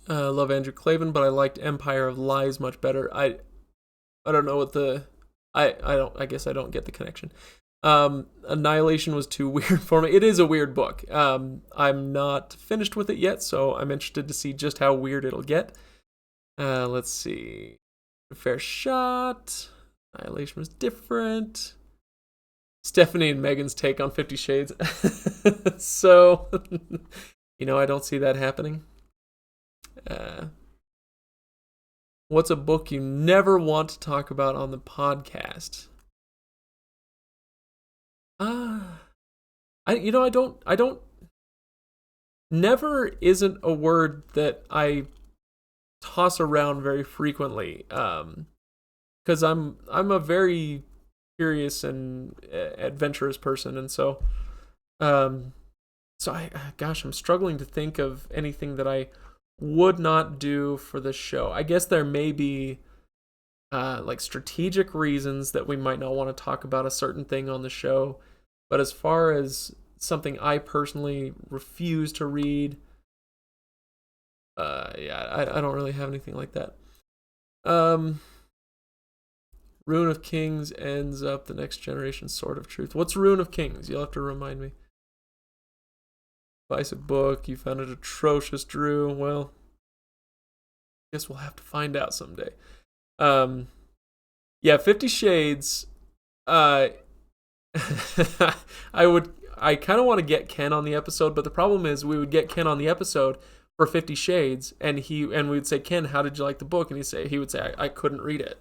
[SPEAKER 1] I love Andrew Klavan, but I liked Empire of Lies much better. I don't know what the... I guess I don't get the connection. Annihilation was too weird for me. It is a weird book. I'm not finished with it yet, so I'm interested to see just how weird it'll get. Let's see. Fair Shot. Annihilation was different. Stephanie and Megan's take on 50 Shades. So, I don't see that happening. What's a book you never want to talk about on the podcast? I don't. Never isn't a word that I toss around very frequently. Because I'm a very curious and adventurous person, and so I'm struggling to think of anything that I would not do for the show. I guess there may be like strategic reasons that we might not want to talk about a certain thing on the show, but as far as something I personally refuse to read, I don't really have anything like that. Rune of Kings ends up the next generation Sword of Truth. What's Rune of Kings? You'll have to remind me. Advice a book. You found it atrocious, Drew. Well, I guess we'll have to find out someday. 50 Shades. I kind of want to get Ken on the episode, but the problem is we would get Ken on the episode for 50 Shades, and we would say, Ken, how did you like the book? And he would say, I couldn't read it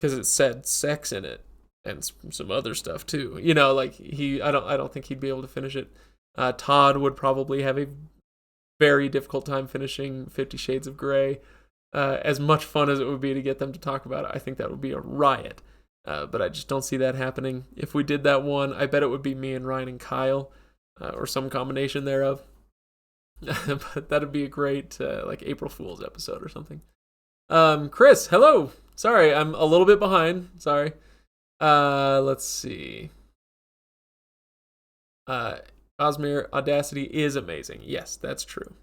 [SPEAKER 1] because it said sex in it and some other stuff too. I don't think he'd be able to finish it. Todd would probably have a very difficult time finishing 50 Shades of Grey. As much fun as it would be to get them to talk about it, I think that would be a riot. But I just don't see that happening. If we did that one, I bet it would be me and Ryan and Kyle, or some combination thereof. But that'd be a great April Fool's episode or something. Chris, hello. Sorry, I'm a little bit behind. Sorry. Let's see. Cosmere Audacity is amazing. Yes, that's true.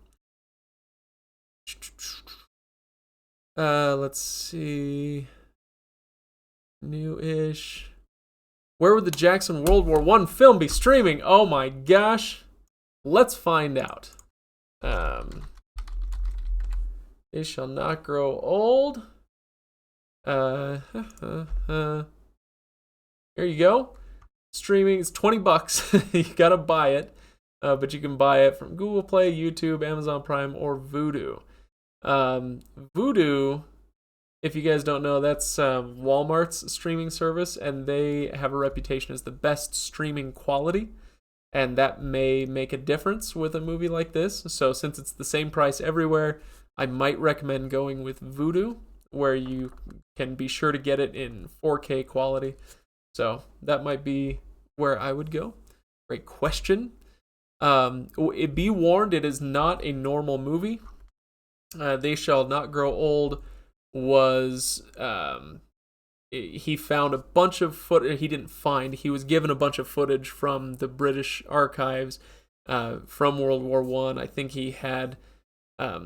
[SPEAKER 1] Let's see. New-ish. Where would the Jackson World War I film be streaming? Oh my gosh. Let's find out. They shall not grow old. Here you go. Streaming is $20. You gotta buy it. But you can buy it from Google Play, YouTube, Amazon Prime, or Vudu. Vudu, if you guys don't know, that's Walmart's streaming service, and they have a reputation as the best streaming quality, and that may make a difference with a movie like this. So since it's the same price everywhere, I might recommend going with Vudu, where you can be sure to get it in 4K quality. So that might be where I would go. Great question. Be warned, it is not a normal movie. They Shall Not Grow Old was he found a bunch of footage. He was given a bunch of footage from the British archives from World War I. I think he had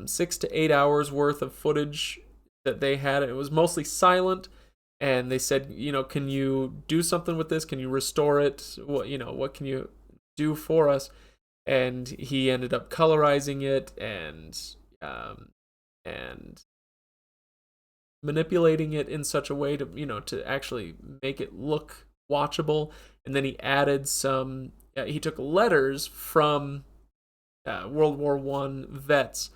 [SPEAKER 1] 6 to 8 hours worth of footage that they had. It was mostly silent, and they said, can you do something with this? Can you restore it? What can you do for us? And he ended up colorizing it and manipulating it in such a way to actually make it look watchable. And then he added he took letters from World War I vets,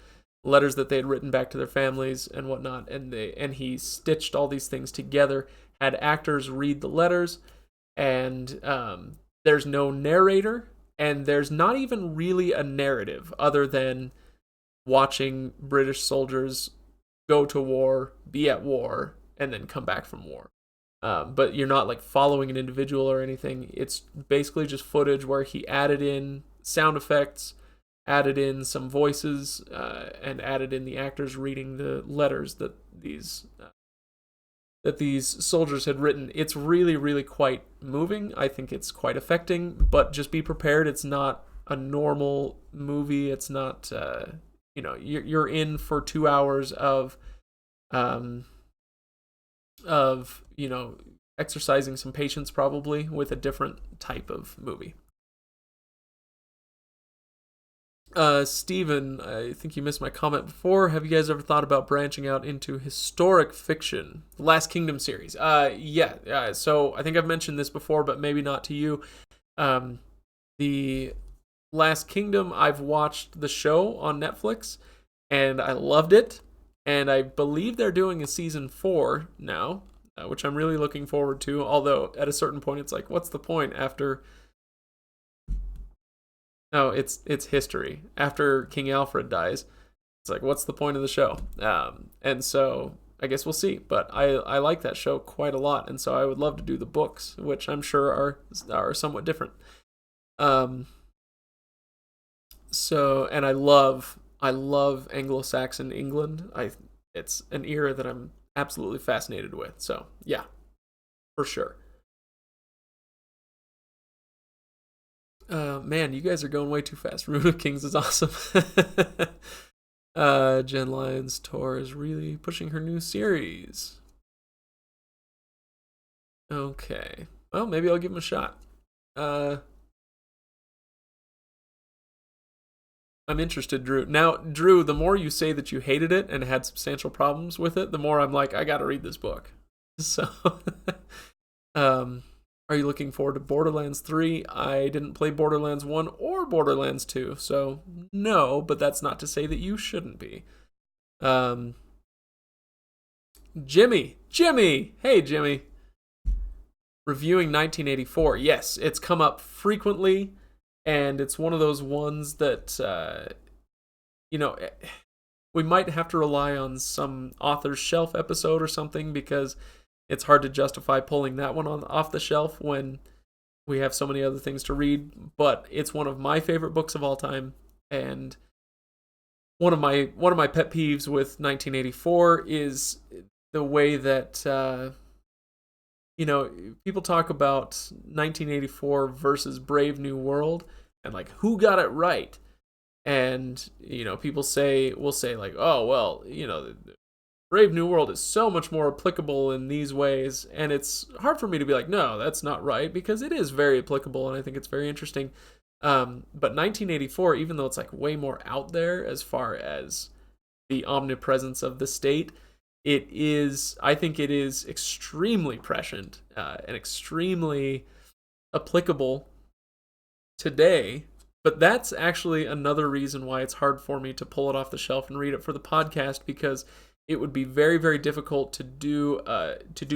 [SPEAKER 1] letters that they had written back to their families and whatnot, and he stitched all these things together, had actors read the letters, and there's no narrator, and there's not even really a narrative other than watching British soldiers go to war, be at war, and then come back from war. But you're not following an individual or anything. It's basically just footage where he added in sound effects, added in some voices, and added in the actors reading the letters that these soldiers had written. It's really, really quite moving. I think it's quite affecting, but just be prepared. It's not a normal movie. It's not, you're in for 2 hours of exercising some patience, probably, with a different type of movie. Steven, I think you missed my comment before. Have you guys ever thought about branching out into historic fiction? The Last Kingdom series. So I think I've mentioned this before, but maybe not to you. The Last Kingdom, I've watched the show on Netflix, and I loved it. And I believe they're doing a season 4 now, which I'm really looking forward to. Although at a certain point, it's like, what's the point after? No, it's history. After King Alfred dies, it's like, what's the point of the show? And so I guess we'll see. But I like that show quite a lot, and so I would love to do the books, which I'm sure are somewhat different. So, and I love Anglo-Saxon England. It's an era that I'm absolutely fascinated with. So yeah, for sure. Man, you guys are going way too fast. Rune of Kings is awesome. Jen Lyons Tor is really pushing her new series. Okay. Well, maybe I'll give him a shot. I'm interested, Drew. Now, Drew, the more you say that you hated it and had substantial problems with it, the more I'm like, I gotta read this book. So, are you looking forward to Borderlands 3? I didn't play Borderlands 1 or Borderlands 2, so no, but that's not to say that you shouldn't be. Jimmy! Hey, Jimmy! Reviewing 1984. Yes, it's come up frequently, and it's one of those ones that, we might have to rely on some author's shelf episode or something, because it's hard to justify pulling that one off the shelf when we have so many other things to read. But it's one of my favorite books of all time, and one of my pet peeves with 1984 is the way that people talk about 1984 versus Brave New World, and like, who got it right? And people will say like, oh well, Brave New World is so much more applicable in these ways, and it's hard for me to be like, no, that's not right, because it is very applicable, and I think it's very interesting. But 1984, even though it's like way more out there as far as the omnipresence of the state, I think it is extremely prescient and extremely applicable today. But that's actually another reason why it's hard for me to pull it off the shelf and read it for the podcast, because it would be very, very difficult to do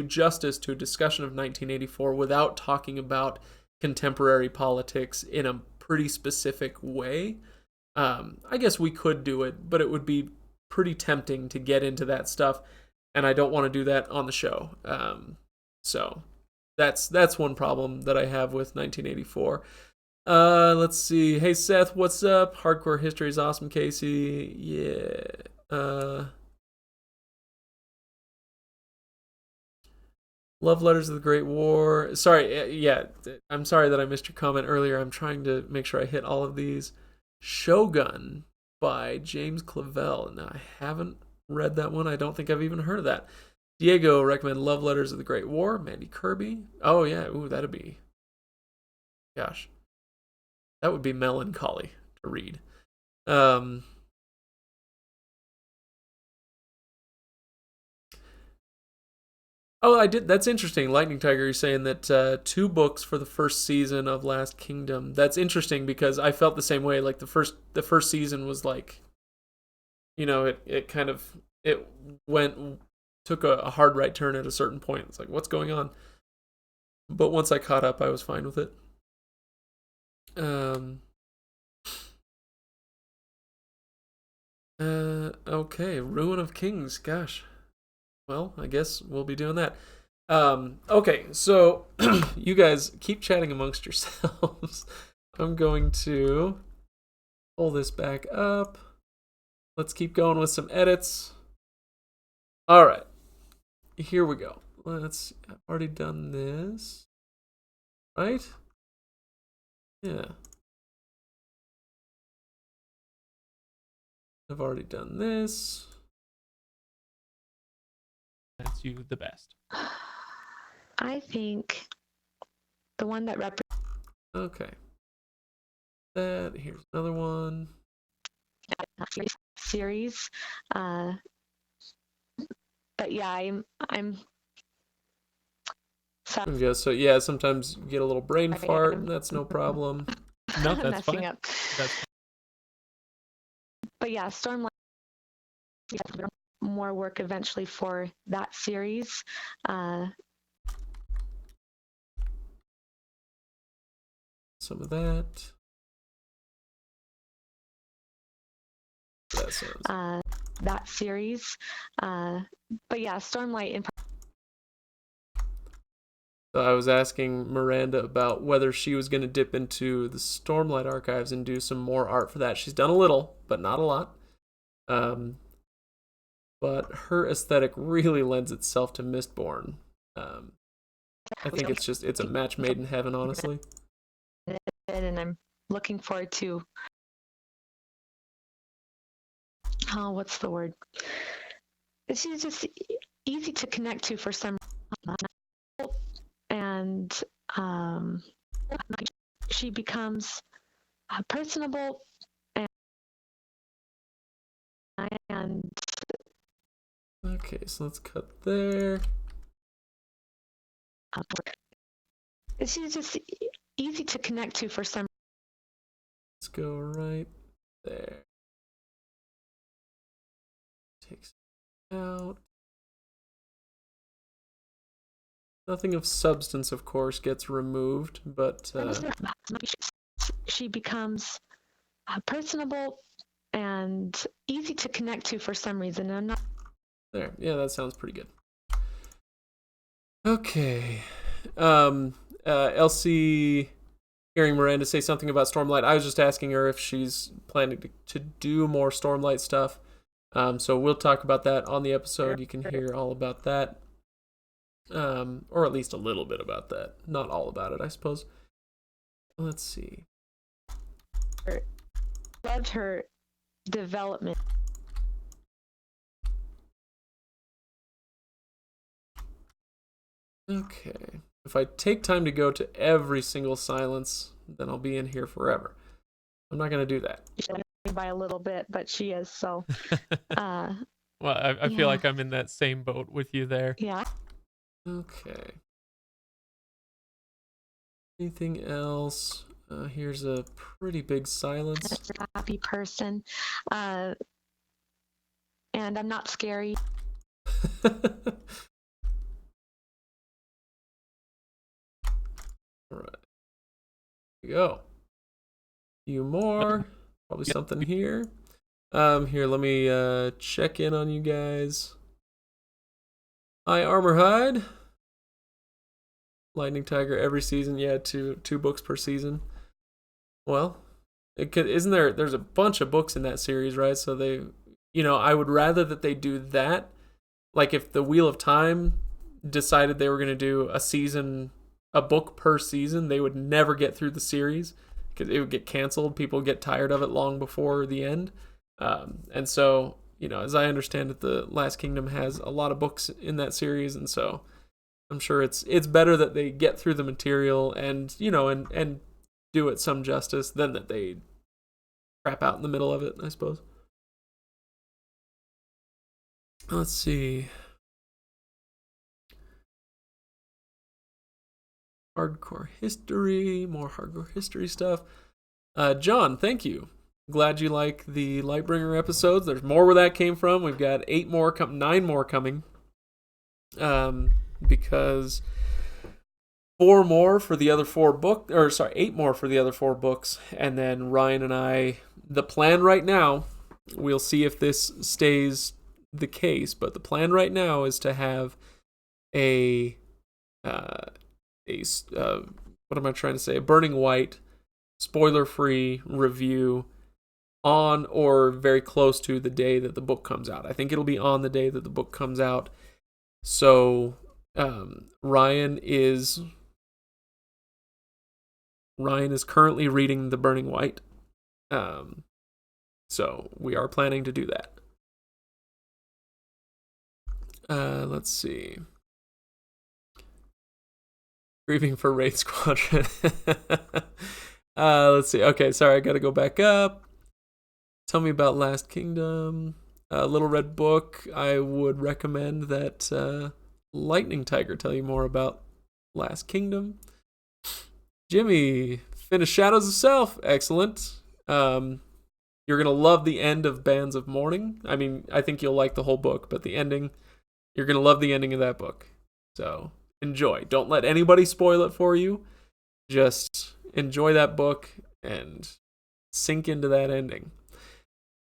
[SPEAKER 1] justice to a discussion of 1984 without talking about contemporary politics in a pretty specific way. I guess we could do it, but it would be pretty tempting to get into that stuff, and I don't want to do that on the show. So that's one problem that I have with 1984. Let's see. Hey Seth, what's up? Hardcore History is awesome, Casey. Yeah. Love Letters of the Great War. Sorry, yeah, I'm sorry that I missed your comment earlier. I'm trying to make sure I hit all of these. Shogun by James Clavell. Now, I haven't read that one. I don't think I've even heard of that. Diego recommend Love Letters of the Great War. Mandy Kirby. Oh, yeah. Ooh, that'd be... Gosh. That would be melancholy to read. Oh, I did. That's interesting. Lightning Tiger, you're saying that 2 books for the first season of Last Kingdom. That's interesting, because I felt the same way. Like the first season was like, it kind of took a hard right turn at a certain point. It's like, what's going on? But once I caught up, I was fine with it. Okay, Ruin of Kings. Gosh. Well, I guess we'll be doing that. Okay, so you guys keep chatting amongst yourselves. I'm going to pull this back up. Let's keep going with some edits. All right, here we go. I've already done this, right? Yeah. I've already done this.
[SPEAKER 3] That's you the best.
[SPEAKER 2] I think the one that represents
[SPEAKER 1] Okay. Here's another one.
[SPEAKER 2] series. But yeah, I'm
[SPEAKER 1] There we go. So yeah, sometimes you get a little brain
[SPEAKER 2] Sorry,
[SPEAKER 1] fart.
[SPEAKER 2] I'm-
[SPEAKER 1] That's no problem.
[SPEAKER 3] No, that's
[SPEAKER 2] messing
[SPEAKER 3] fine.
[SPEAKER 2] up.
[SPEAKER 3] That's
[SPEAKER 2] But yeah, Stormlight more work eventually for that series.
[SPEAKER 1] Some of that.
[SPEAKER 2] That series. But yeah, Stormlight in
[SPEAKER 1] So I was asking Miranda about whether she was going to dip into the Stormlight archives and do some more art for that. She's done a little, but not a lot. But her aesthetic really lends itself to Mistborn. I think it's a match made in heaven, honestly.
[SPEAKER 2] and I'm looking forward to what's the word? She's just easy to connect to for some reason. And she becomes personable and
[SPEAKER 1] okay, so let's cut there.
[SPEAKER 2] She's just easy to connect to for some.
[SPEAKER 1] Let's go right there. Takes it out. Nothing of substance, of course, gets removed, but
[SPEAKER 2] she becomes personable and easy to connect to for some reason. I'm not
[SPEAKER 1] there. Yeah, that sounds pretty good. Okay. Elsie, hearing Miranda say something about Stormlight, I was just asking her if she's planning to do more Stormlight stuff. So we'll talk about that on the episode. You can hear all about that. Or at least a little bit about that. Not all about it, I suppose. Let's see.
[SPEAKER 2] Loved her development.
[SPEAKER 1] Okay. If I take time to go to every single silence, then I'll be in here forever. I'm not going to do that.
[SPEAKER 2] By a little bit, but she is, so.
[SPEAKER 3] Well, I feel like I'm in that same boat with you there.
[SPEAKER 2] Yeah.
[SPEAKER 1] Okay. Anything else? Here's a pretty big silence.
[SPEAKER 2] A happy person. And I'm not scary.
[SPEAKER 1] All right. Here we go. A few more. Probably something here. Here, let me check in on you guys. Hi, Armorhide. Lightning Tiger every season. Yeah, two books per season. Well, isn't there? There's a bunch of books in that series, right? So they, I would rather that they do that. Like if the Wheel of Time decided they were going to do a book per season, they would never get through the series because it would get canceled. People would get tired of it long before the end. And so, as I understand it, The Last Kingdom has a lot of books in that series, and so I'm sure it's better that they get through the material and and do it some justice than that they crap out in the middle of it, I suppose. Let's see. Hardcore history, more hardcore history stuff. John, thank you. Glad you like the Lightbringer episodes. There's more where that came from. We've got 9 more coming. Because 8 more for the other 4 books, and then Ryan and I, the plan right now, we'll see if this stays the case, but the plan right now is to have a Burning White spoiler-free review on or very close to the day that the book comes out. I think it'll be on the day that the book comes out. So Ryan is currently reading The Burning White. So we are planning to do that. Let's see. Grieving for Wraith Squadron. Let's see. Okay, sorry, I gotta go back up. Tell me about Last Kingdom. Little Red Book. I would recommend that Lightning Tiger tell you more about Last Kingdom. Jimmy, finished Shadows of Self. Excellent. You're going to love the end of Bands of Mourning. I mean, I think you'll like the whole book, but the ending, you're going to love the ending of that book. So enjoy. Don't let anybody spoil it for you. Just enjoy that book and sink into that ending.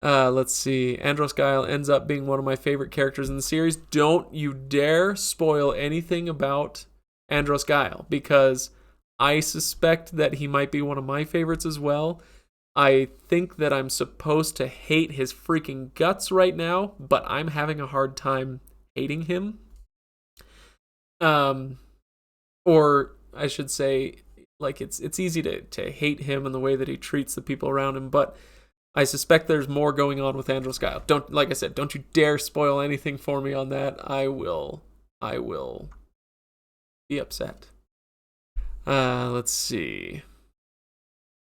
[SPEAKER 1] Let's see. Andros Guile ends up being one of my favorite characters in the series. Don't you dare spoil anything about Andros Guile, because I suspect that he might be one of my favorites as well. I think that I'm supposed to hate his freaking guts right now, but I'm having a hard time hating him. Or I should say, like, it's easy to hate him and the way that he treats the people around him, but I suspect there's more going on with Andros Guile. Like I said, don't you dare spoil anything for me on that. I will be upset. Let's see.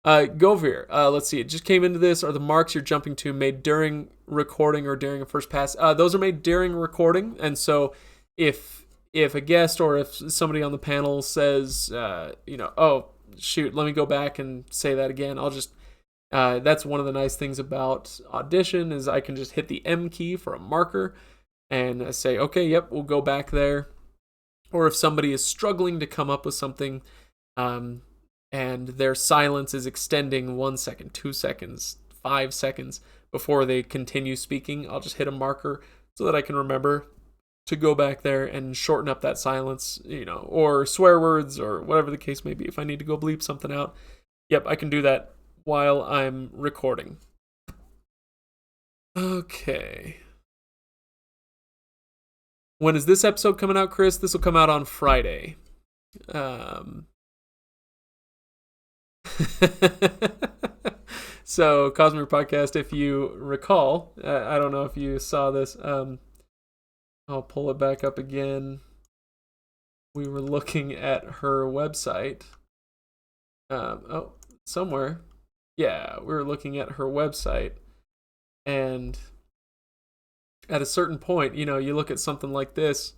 [SPEAKER 1] Govir, let's see. It just came into this. Are the marks you're jumping to made during recording or during a first pass? Those are made during recording, and so if a guest or if somebody on the panel says, oh shoot, let me go back and say that again, I'll just. That's one of the nice things about Audition is I can just hit the M key for a marker and say, okay, yep, we'll go back there. Or if somebody is struggling to come up with something, and their silence is extending 1 second, 2 seconds, 5 seconds before they continue speaking, I'll just hit a marker so that I can remember to go back there and shorten up that silence, or swear words or whatever the case may be. If I need to go bleep something out, yep, I can do that while I'm recording. Okay. When is this episode coming out, Chris? This will come out on Friday. So, Cosmere Podcast, if you recall, I don't know if you saw this. I'll pull it back up again. We were looking at her website. Somewhere. Yeah, we were looking at her website. And at a certain point, you look at something like this,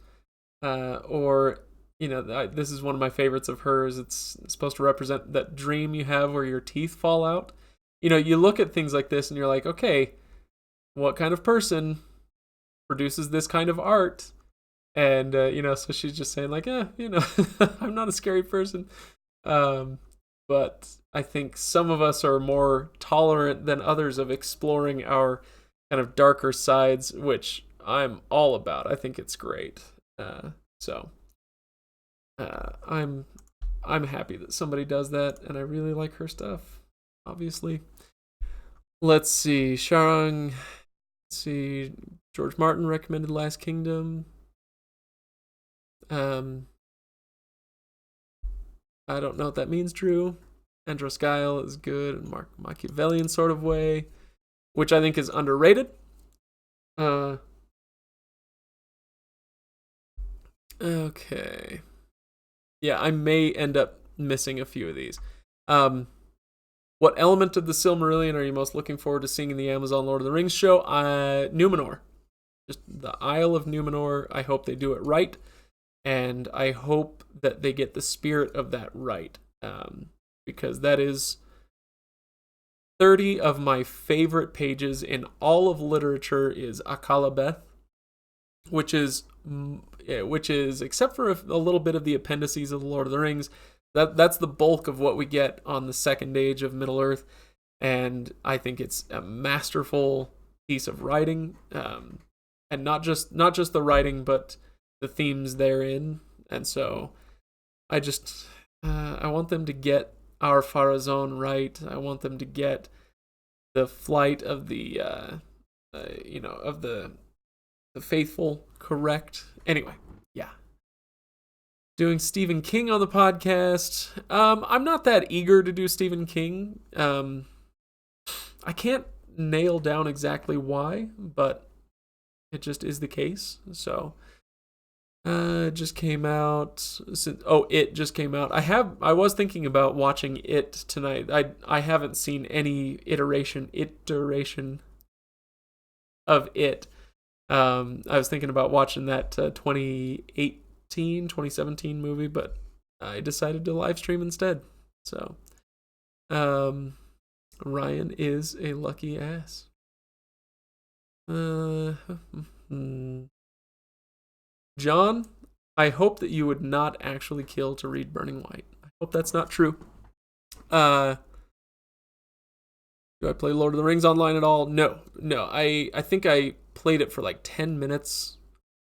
[SPEAKER 1] or this is one of my favorites of hers. It's supposed to represent that dream you have where your teeth fall out. You look at things like this and you're like, okay, what kind of person produces this kind of art? And, so she's just saying like, I'm not a scary person. But I think some of us are more tolerant than others of exploring our kind of darker sides, which I'm all about. I think it's great. I'm happy that somebody does that, and I really like her stuff, obviously. Let's see. Sharang. Let's see. George Martin recommended Last Kingdom. I don't know what that means, Drew. Andros Guile is good in Machiavellian sort of way, which I think is underrated. Okay. Yeah, I may end up missing a few of these. What element of the Silmarillion are you most looking forward to seeing in the Amazon Lord of the Rings show? Numenor. Just the Isle of Numenor. I hope they do it right. And I hope that they get the spirit of that right. Because that is 30 of my favorite pages in all of literature is Akala Beth, which is except for a little bit of the appendices of the Lord of the Rings, that's the bulk of what we get on the second age of Middle-earth, and I think it's a masterful piece of writing, and not just the writing, but the themes therein. And so I want them to get our Pharazôn right. I want them to get the flight of the of the faithful correct. Anyway, yeah. Doing Stephen King on the podcast. I'm not that eager to do Stephen King. I can't nail down exactly why, but it just is the case. So it just came out. It just came out. I was thinking about watching It tonight. I haven't seen any iteration of It. I was thinking about watching that 2017 movie, but I decided to live stream instead. So, Ryan is a lucky ass. John, I hope that you would not actually kill to read Burning White. I hope that's not true. Do I play Lord of the Rings online at all? No. I think I played it for like 10 minutes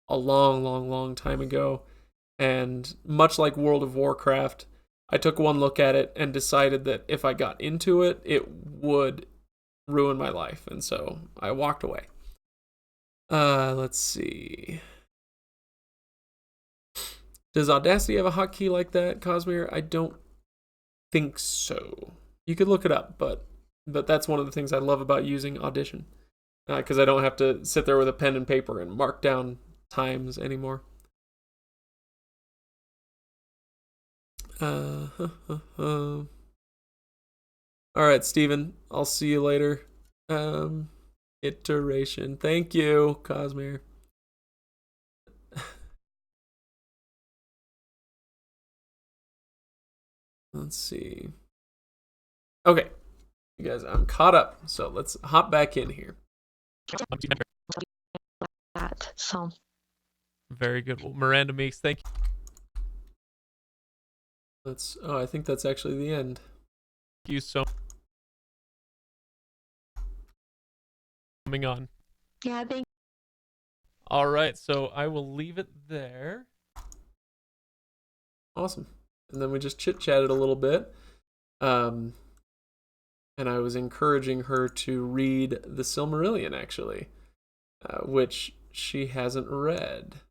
[SPEAKER 1] a long time ago. And much like World of Warcraft, I took one look at it and decided that if I got into it, it would ruin my life. And so I walked away. Let's see. Does Audacity have a hotkey like that, Cosmere? I don't think so. You could look it up, but that's one of the things I love about using Audition, because I don't have to sit there with a pen and paper and mark down times anymore. All right, Steven, I'll see you later. Iteration. Thank you, Cosmere. Let's see. Okay, you guys, I'm caught up, so let's hop back in here.
[SPEAKER 2] So
[SPEAKER 3] very good. Well, Miranda Meeks, thank you.
[SPEAKER 1] I think that's actually the end.
[SPEAKER 3] Thank you so much for coming on.
[SPEAKER 2] Yeah, thank you.
[SPEAKER 3] All right, so I will leave it there.
[SPEAKER 1] Awesome. And then we just chit-chatted a little bit. And I was encouraging her to read The Silmarillion, actually, which she hasn't read.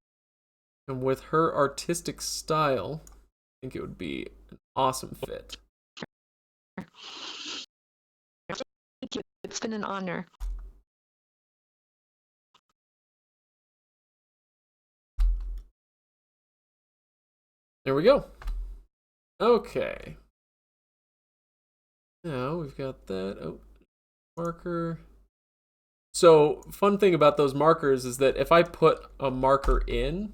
[SPEAKER 1] And with her artistic style, I think it would be an awesome fit.
[SPEAKER 2] Thank you. It's been an honor.
[SPEAKER 1] There we go. Okay. Now we've got that. Oh, marker. So, fun thing about those markers is that if I put a marker in,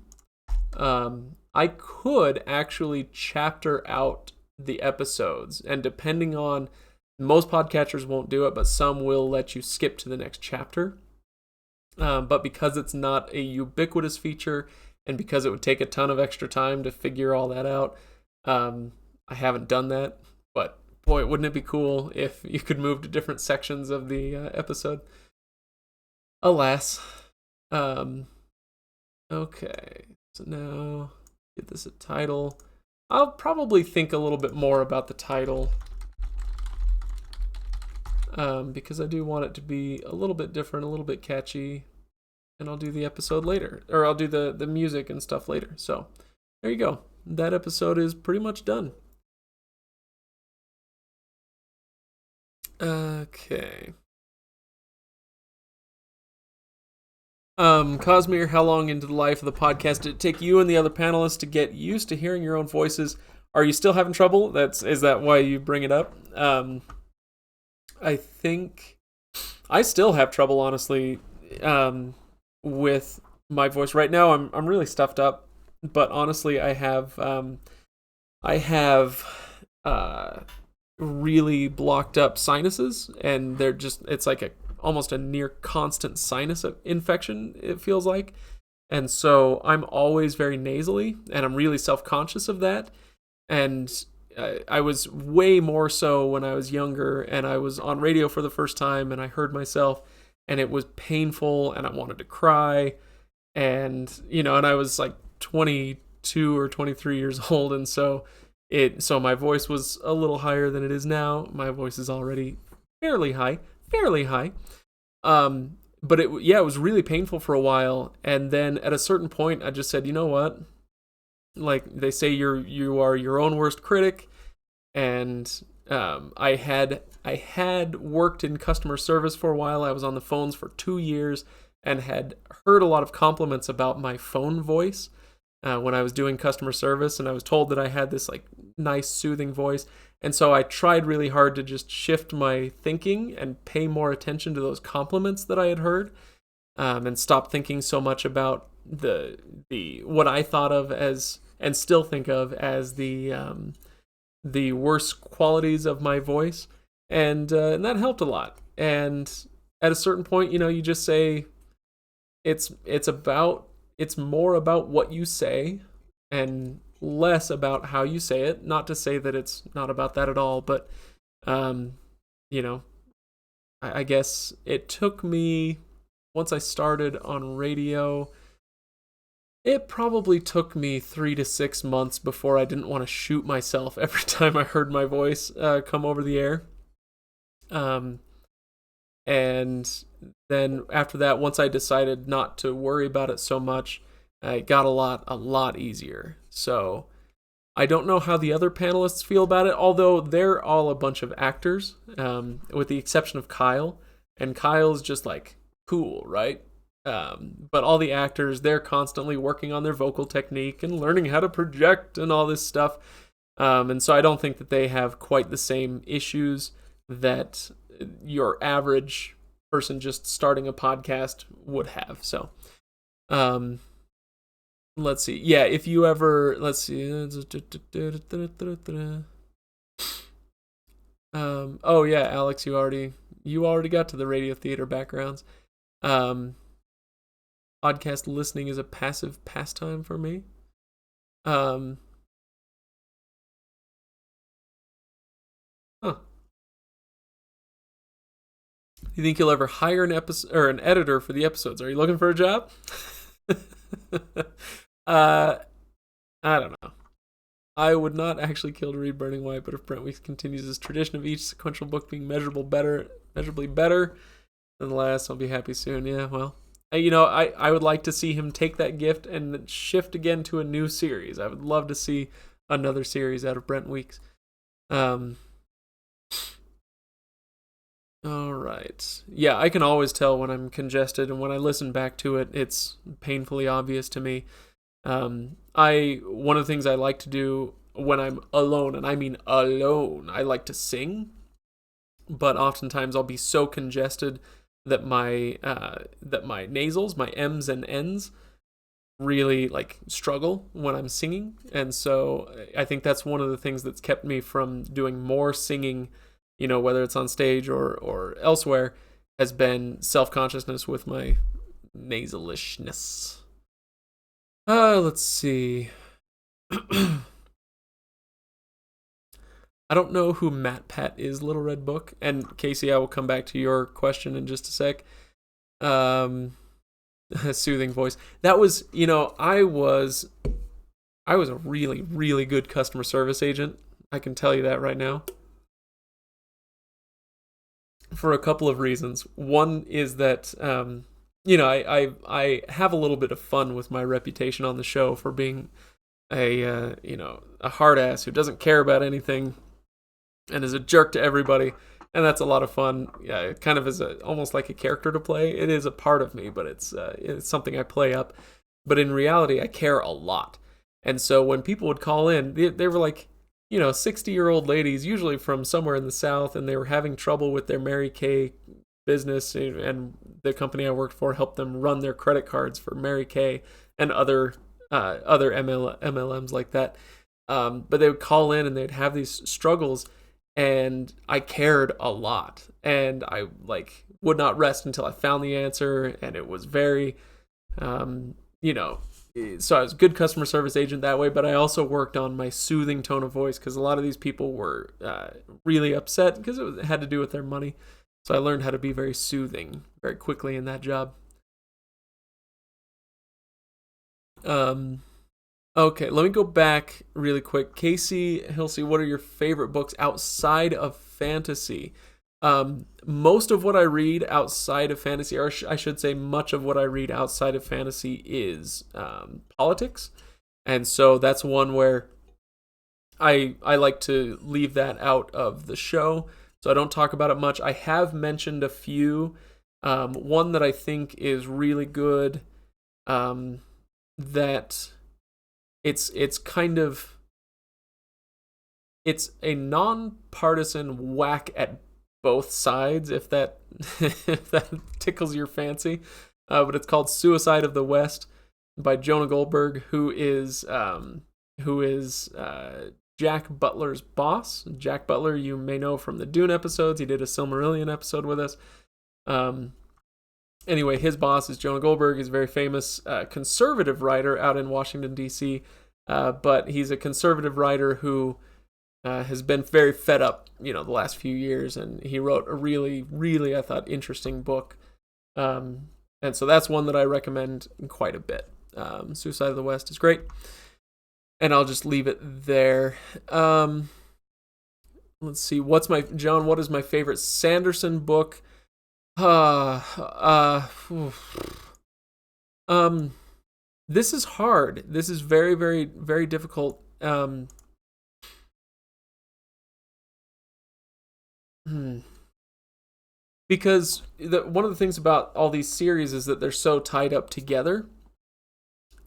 [SPEAKER 1] I could actually chapter out the episodes. And depending on, most podcatchers won't do it, but some will let you skip to the next chapter. But because it's not a ubiquitous feature, and because it would take a ton of extra time to figure all that out, I haven't done that. But boy, wouldn't it be cool if you could move to different sections of the episode? Alas. Okay, so now give this a title. I'll probably think a little bit more about the title, because I do want it to be a little bit different, a little bit catchy, and I'll do the episode later, or I'll do the music and stuff later. So there you go. That episode is pretty much done. Okay. Cosmere, how long into the life of the podcast did it take you and the other panelists to get used to hearing your own voices? Are you still having trouble? Is that why you bring it up? I think I still have trouble, honestly, with my voice right now. I'm really stuffed up, but honestly, I have really blocked up sinuses, and it's like almost a near constant sinus infection, it feels like. And so I'm always very nasally, and I'm really self-conscious of that. And I was way more so when I was younger, and I was on radio for the first time, and I heard myself, and it was painful, and I wanted to cry. And, and I was like 22 or 23 years old, and so my voice was a little higher than it is now. My voice is already fairly high. But it was really painful for a while. And then at a certain point, I just said, you know what? Like they say, you are your own worst critic. And I had worked in customer service for a while. I was on the phones for 2 years and had heard a lot of compliments about my phone voice when I was doing customer service, and I was told that I had this like nice soothing voice. And so I tried really hard to just shift my thinking and pay more attention to those compliments that I had heard, and stop thinking so much about the what I thought of as, and still think of as, the worst qualities of my voice. and that helped a lot. And at a certain point, you just say it's more about what you say and less about how you say it. Not to say that it's not about that at all, but I guess it took me, once I started on radio, it probably took me 3 to 6 months before I didn't want to shoot myself every time I heard my voice come over the air. And then after that, once I decided not to worry about it so much, it got a lot easier. So I don't know how the other panelists feel about it, although they're all a bunch of actors, with the exception of Kyle. And Kyle's just like cool, right? But all the actors, they're constantly working on their vocal technique and learning how to project and all this stuff. And so I don't think that they have quite the same issues that your average person just starting a podcast would have. So, let's see. Yeah, if you ever, let's see. Oh yeah, Alex, you already got to the radio theater backgrounds. Podcast listening is a passive pastime for me. Huh. You think you'll ever hire an editor for the episodes? Are you looking for a job? I don't know. I would not actually kill to read Burning White, but if Brent Weeks continues his tradition of each sequential book being measurably better than the last, I'll be happy soon. Yeah, well, I would like to see him take that gift and shift again to a new series. I would love to see another series out of Brent Weeks. All right. Yeah, I can always tell when I'm congested, and when I listen back to it, it's painfully obvious to me. One of the things I like to do when I'm alone, and I mean alone, I like to sing, but oftentimes I'll be so congested that my nasals, my M's and N's, really like struggle when I'm singing. And so I think that's one of the things that's kept me from doing more singing, whether it's on stage or elsewhere, has been self-consciousness with my nasalishness. Let's see. I don't know who Matt Pat is, Little Red Book. And Casey, I will come back to your question in just a sec. Soothing voice. That was, I was a really, really good customer service agent. I can tell you that right now. For a couple of reasons. One is that, I have a little bit of fun with my reputation on the show for being a hard ass who doesn't care about anything and is a jerk to everybody. And that's a lot of fun. Yeah, it kind of is almost like a character to play. It is a part of me, but it's something I play up. But in reality, I care a lot. And so when people would call in, they were like, 60-year-old ladies, usually from somewhere in the South, and they were having trouble with their Mary Kay business, and the company I worked for helped them run their credit cards for Mary Kay and other MLMs like that. But they would call in and they'd have these struggles, and I cared a lot, and I would not rest until I found the answer. And it was very, so I was a good customer service agent that way, but I also worked on my soothing tone of voice, because a lot of these people were really upset because it had to do with their money. So I learned how to be very soothing very quickly in that job. Okay, let me go back really quick. Casey Hilsey, what are your favorite books outside of fantasy? Most of what I read outside of fantasy, or I should say much of what I read outside of fantasy, is politics. And so that's one where I like to leave that out of the show, so I don't talk about it much. I have mentioned a few. One that I think is really good, that it's kind of, it's a nonpartisan whack at both sides, if that if that tickles your fancy. But it's called Suicide of the West by Jonah Goldberg, who is Jack Butler's boss. Jack Butler, you may know from the Dune episodes. He did a Silmarillion episode with us. Anyway, his boss is Jonah Goldberg. He's a very famous conservative writer out in Washington, D.C., but he's a conservative writer who has been very fed up, the last few years, and he wrote a really, really, I thought, interesting book. And so that's one that I recommend quite a bit. Suicide of the West is great. And I'll just leave it there. Let's see. What is my favorite Sanderson book? This is hard. This is very, very, very difficult. Because one of the things about all these series is that they're so tied up together.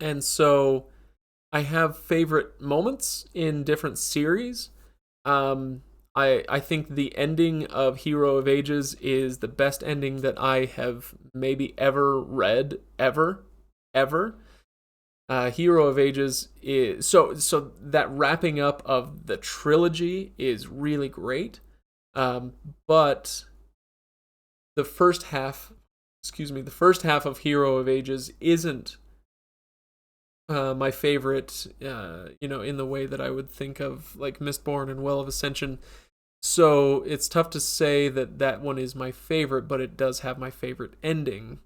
[SPEAKER 1] And so I have favorite moments in different series. I think the ending of Hero of Ages is the best ending that I have maybe ever read, ever. Hero of Ages is so that wrapping up of the trilogy is really great. But the first half of Hero of Ages isn't my favorite, in the way that I would think of like Mistborn and Well of Ascension. So it's tough to say that one is my favorite, but it does have my favorite ending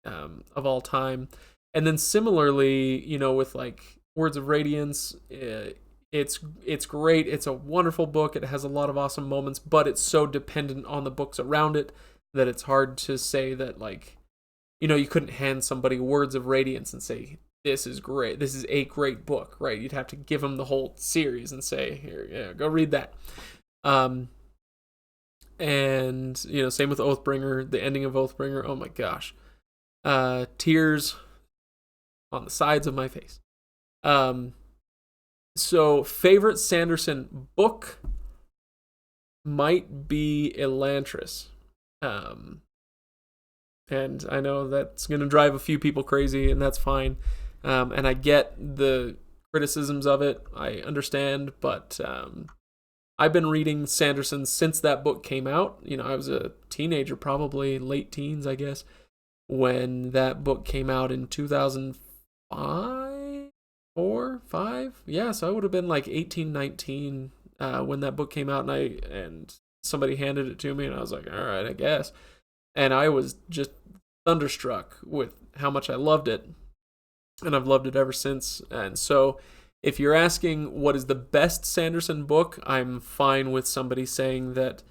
[SPEAKER 1] of all time. And then similarly, with like Words of Radiance, it's great. It's a wonderful book. It has a lot of awesome moments, but it's so dependent on the books around it that it's hard to say that, like, you couldn't hand somebody Words of Radiance and say, this is great. This is a great book, right? You'd have to give them the whole series and say, here, yeah, go read that. And same with Oathbringer. The ending of Oathbringer, oh my gosh, tears on the sides of my face. So favorite Sanderson book might be Elantris. And I know that's going to drive a few people crazy, and that's fine. And I get the criticisms of it. I understand, but I've been reading Sanderson since that book came out. I was a teenager, probably late teens, I guess, when that book came out in 2005, 5. Yeah, so I would have been like 18, 19 when that book came out, and somebody handed it to me, and I was like, all right, I guess. And I was just thunderstruck with how much I loved it, and I've loved it ever since. And so if you're asking what is the best Sanderson book, I'm fine with somebody saying that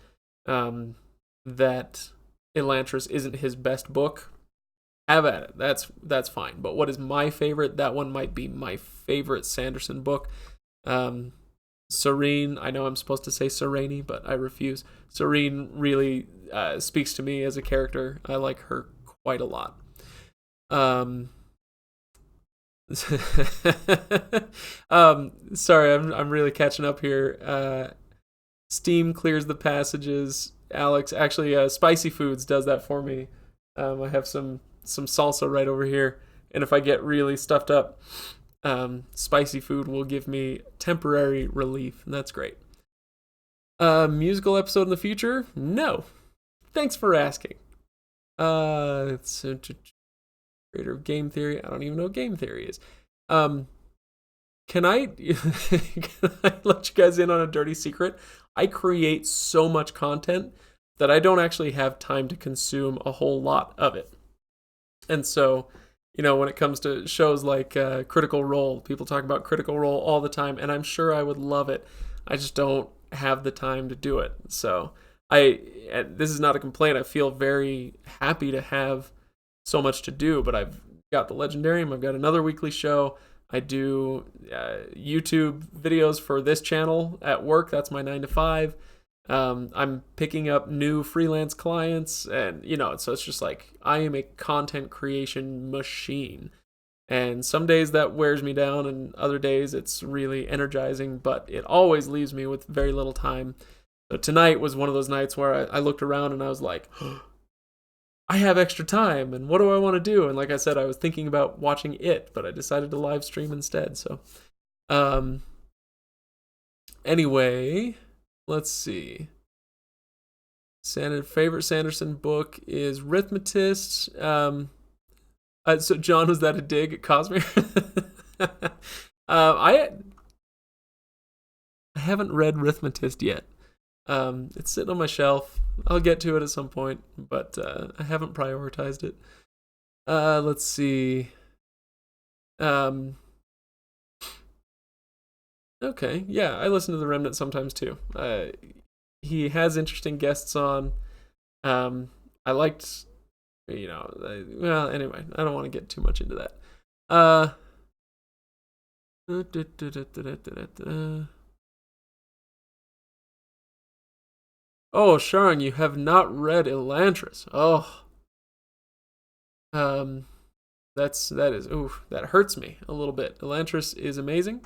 [SPEAKER 1] that Elantris isn't his best book. Have at it. That's fine. But what is my favorite? That one might be my favorite Sanderson book. Serene, I know I'm supposed to say Serenity, but I refuse. Serene really speaks to me as a character. I like her quite a lot. Sorry, I'm really catching up here. Steam clears the passages. Alex, actually, Spicy Foods does that for me. I have some salsa right over here, and if I get really stuffed up, Spicy Food will give me temporary relief, and that's great. Musical episode in the future? No. Thanks for asking. It's creator of game theory. I don't even know what game theory is. Can I let you guys in on a dirty secret? I create so much content that I don't actually have time to consume a whole lot of it. And so, when it comes to shows like Critical Role, people talk about Critical Role all the time, and I'm sure I would love it. I just don't have the time to do it. So this is not a complaint. I feel very happy to have so much to do, but I've got the Legendarium. I've got another weekly show. I do YouTube videos for this channel at work. That's my 9 to 5. I'm picking up new freelance clients, and so it's just like I am a content creation machine, and some days that wears me down and other days it's really energizing, but it always leaves me with very little time. So tonight was one of those nights where I looked around and I was like, I have extra time, and what do I want to do? And like I said, I was thinking about watching it, but I decided to live stream instead. So Anyway, let's see. Favorite Sanderson book is Rhythmatist. So John, was that a dig at Cosmere? I haven't read Rhythmatist yet. It's sitting on my shelf. I'll get to it at some point, but I haven't prioritized it. Let's see. Okay, yeah, I listen to The Remnant sometimes too. He has interesting guests on. I liked, well, anyway, I don't want to get too much into that. Oh, Sharang, you have not read Elantris. Oh. That hurts me a little bit. Elantris is amazing,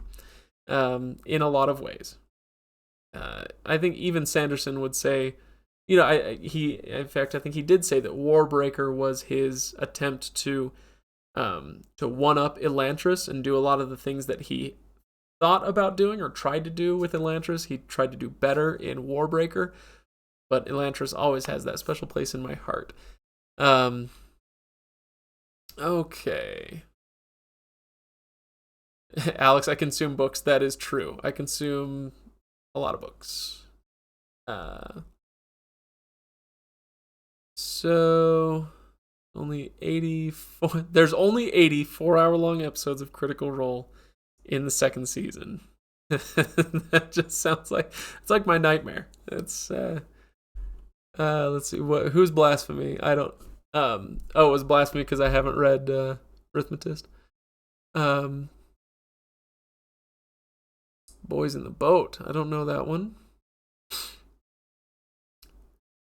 [SPEAKER 1] in a lot of ways. I think even Sanderson would say, I think he did say that Warbreaker was his attempt to one up Elantris and do a lot of the things that he thought about doing or tried to do with Elantris. He tried to do better in Warbreaker, but Elantris always has that special place in my heart. Okay. Alex, I consume books. That is true. I consume a lot of books. So only 84. There's only 80 4-hour-long episodes of Critical Role in the second season. That just sounds like it's like my nightmare. It's let's see, who's Blasphemy? I don't. It was Blasphemy because I haven't read Rhythmatist. Boys in the Boat. I don't know that one.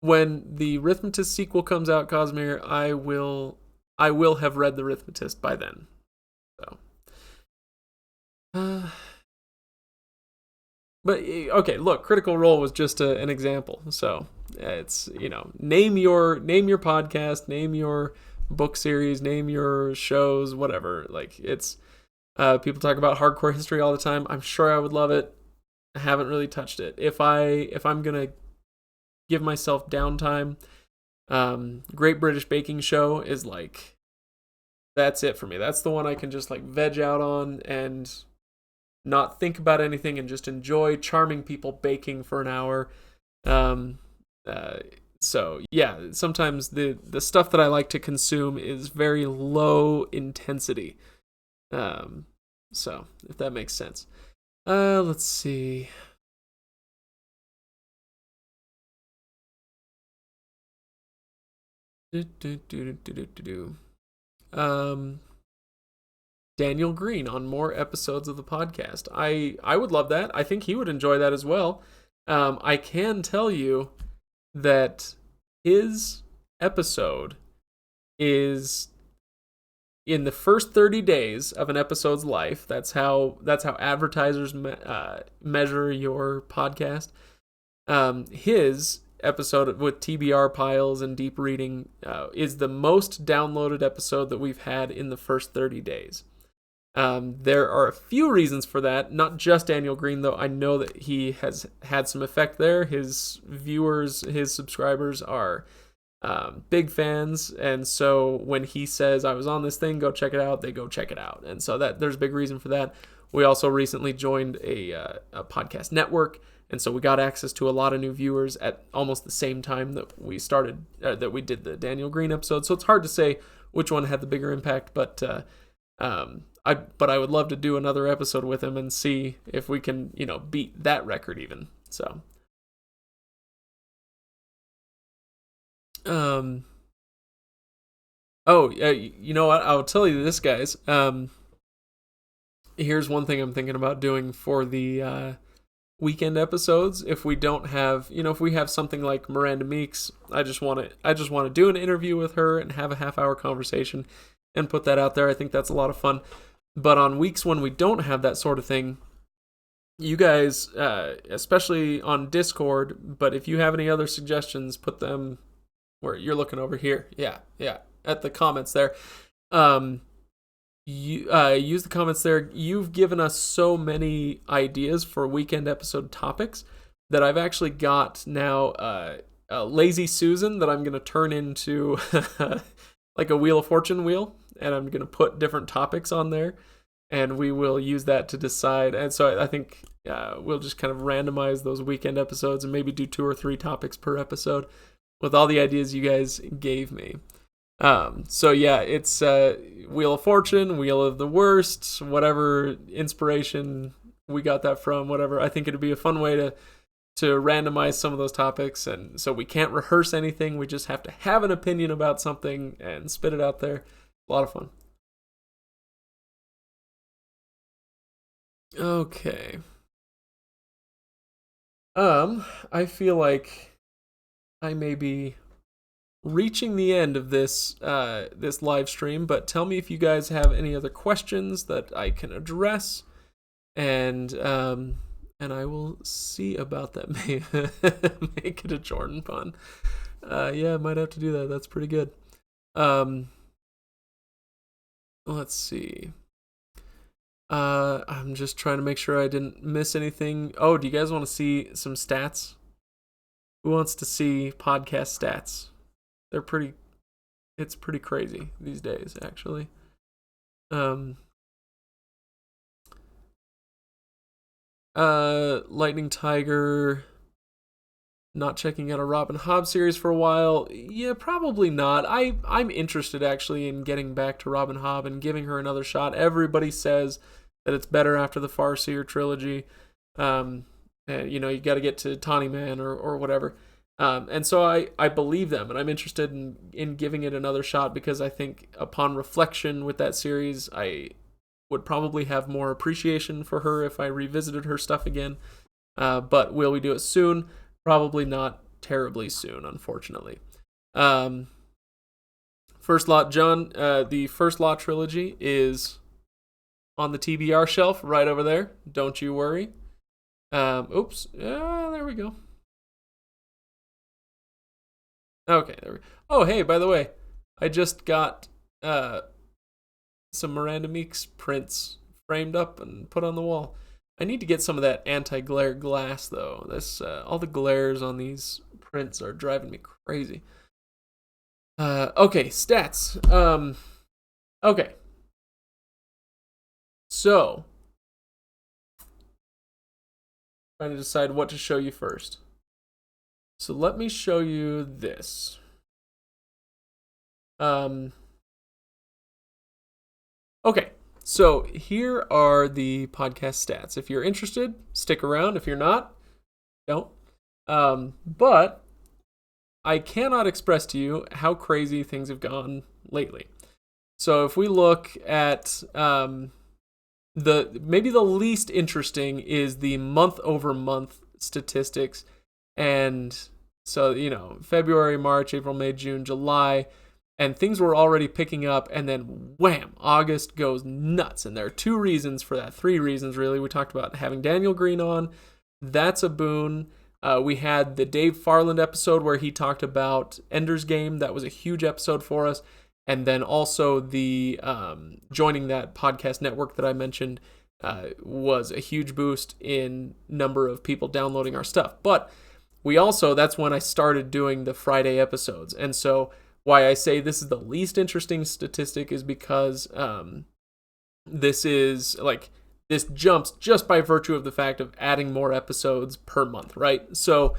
[SPEAKER 1] When the Rhythmatist sequel comes out, Cosmere, I will have read the Rhythmatist by then. So, but okay, look, Critical Role was just an example. So it's name your podcast, name your book series, name your shows, whatever. Like it's people talk about hardcore history all the time. I'm sure I would love it. I haven't really touched it. If I'm gonna give myself downtime, Great British Baking Show is like, that's it for me. That's the one I can just like veg out on and not think about anything and just enjoy charming people baking for an hour. So yeah, sometimes the stuff that I like to consume is very low intensity. So if that makes sense. Let's see. Daniel Green on more episodes of the podcast. I would love that. I think he would enjoy that as well. I can tell you that his episode is in the first 30 days of an episode's life. That's how advertisers measure your podcast. His episode with TBR piles and deep reading is the most downloaded episode that we've had in the first 30 days. There are a few reasons for that, not just Daniel Green, though I know that he has had some effect there. His viewers, his subscribers are big fans, and so when he says, I was on this thing, go check it out, they go check it out. And so that there's a big reason for that. We also recently joined a podcast network, and so we got access to a lot of new viewers at almost the same time that we started, that we did the Daniel Green episode. So it's hard to say which one had the bigger impact, but I would love to do another episode with him and see if we can, beat that record even. So, you know what? I'll tell you this, guys. Here's one thing I'm thinking about doing for the weekend episodes. If we don't have, if we have something like Miranda Meeks, I just want to do an interview with her and have a half-hour conversation and put that out there. I think that's a lot of fun. But on weeks when we don't have that sort of thing, you guys, especially on Discord, but if you have any other suggestions, put them where you're looking over here. Yeah, at the comments there. use the comments there. You've given us so many ideas for weekend episode topics that I've actually got now a Lazy Susan that I'm going to turn into like a Wheel of Fortune wheel, and I'm going to put different topics on there, and we will use that to decide. And so I think we'll just kind of randomize those weekend episodes and maybe do 2 or 3 topics per episode with all the ideas you guys gave me. So yeah, it's Wheel of Fortune, Wheel of the Worst, whatever inspiration we got that from, whatever. I think it'd be a fun way to randomize some of those topics, and so we can't rehearse anything. We just have to have an opinion about something and spit it out there. A lot of fun. Okay. I feel like I may be reaching the end of this this live stream, but tell me if you guys have any other questions that I can address, and I will see about that. Make it a Jordan pun. Yeah, I might have to do that. That's pretty good. Let's see. I'm just trying to make sure I didn't miss anything. Oh, do you guys want to see some stats? Who wants to see podcast stats? It's pretty crazy these days, actually. Lightning Tiger not checking out a Robin Hobb series for a while. Yeah, probably not. I'm interested actually in getting back to Robin Hobb and giving her another shot. Everybody says that it's better after the Farseer trilogy. And, you got to get to Tawny Man or whatever. And so I believe them, and I'm interested in giving it another shot, because I think upon reflection with that series, I would probably have more appreciation for her if I revisited her stuff again. But will we do it soon? Probably not terribly soon, unfortunately. First Lot, John, the First Lot trilogy is on the TBR shelf right over there. Don't you worry. Oops. There we go. Okay, there we go. Oh, hey, by the way, I just got some Miranda Meeks prints framed up and put on the wall. I need to get some of that anti-glare glass, though. All the glares on these prints are driving me crazy. Okay, stats. Okay. So, trying to decide what to show you first. So let me show you this. Okay, so here are the podcast stats. If you're interested, stick around. If you're not, don't. But I cannot express to you how crazy things have gone lately. So if we look at maybe the least interesting is the month-over-month statistics. And so, February, March, April, May, June, July, and things were already picking up, and then wham, August goes nuts. And there are 2 reasons for that, 3 reasons really. We talked about having Daniel Green on. That's a boon. We had the Dave Farland episode where he talked about Ender's Game. That was a huge episode for us. And then also the joining that podcast network that I mentioned was a huge boost in number of people downloading our stuff. But that's when I started doing the Friday episodes. And so why I say this is the least interesting statistic is because this jumps just by virtue of the fact of adding more episodes per month, right? So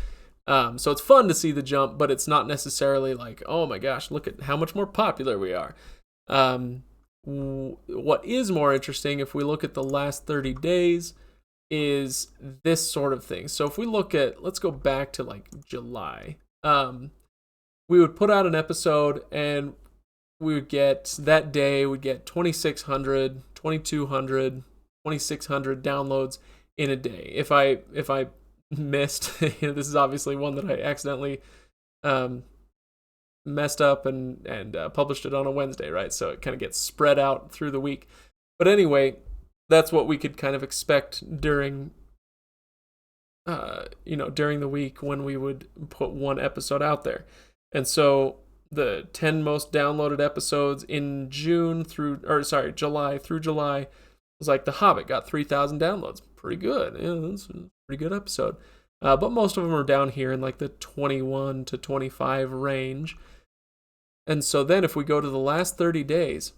[SPEAKER 1] it's fun to see the jump, but it's not necessarily like, oh my gosh, look at how much more popular we are. What is more interesting, if we look at the last 30 days, is this sort of thing. So if we let's go back to like July. We would put out an episode and we would get, that day, we'd get 2,600, 2,200, 2,600 downloads in a day. If I missed, this is obviously one that I accidentally messed up and published it on a Wednesday, right? So it kind of gets spread out through the week. But anyway, that's what we could kind of expect during the week when we would put one episode out there. And so the 10 most downloaded episodes in July through July was like The Hobbit got 3,000 downloads. Pretty good. Yeah, that's a pretty good episode. But most of them are down here in like the 21 to 25 range. And so then if we go to the last 30 days,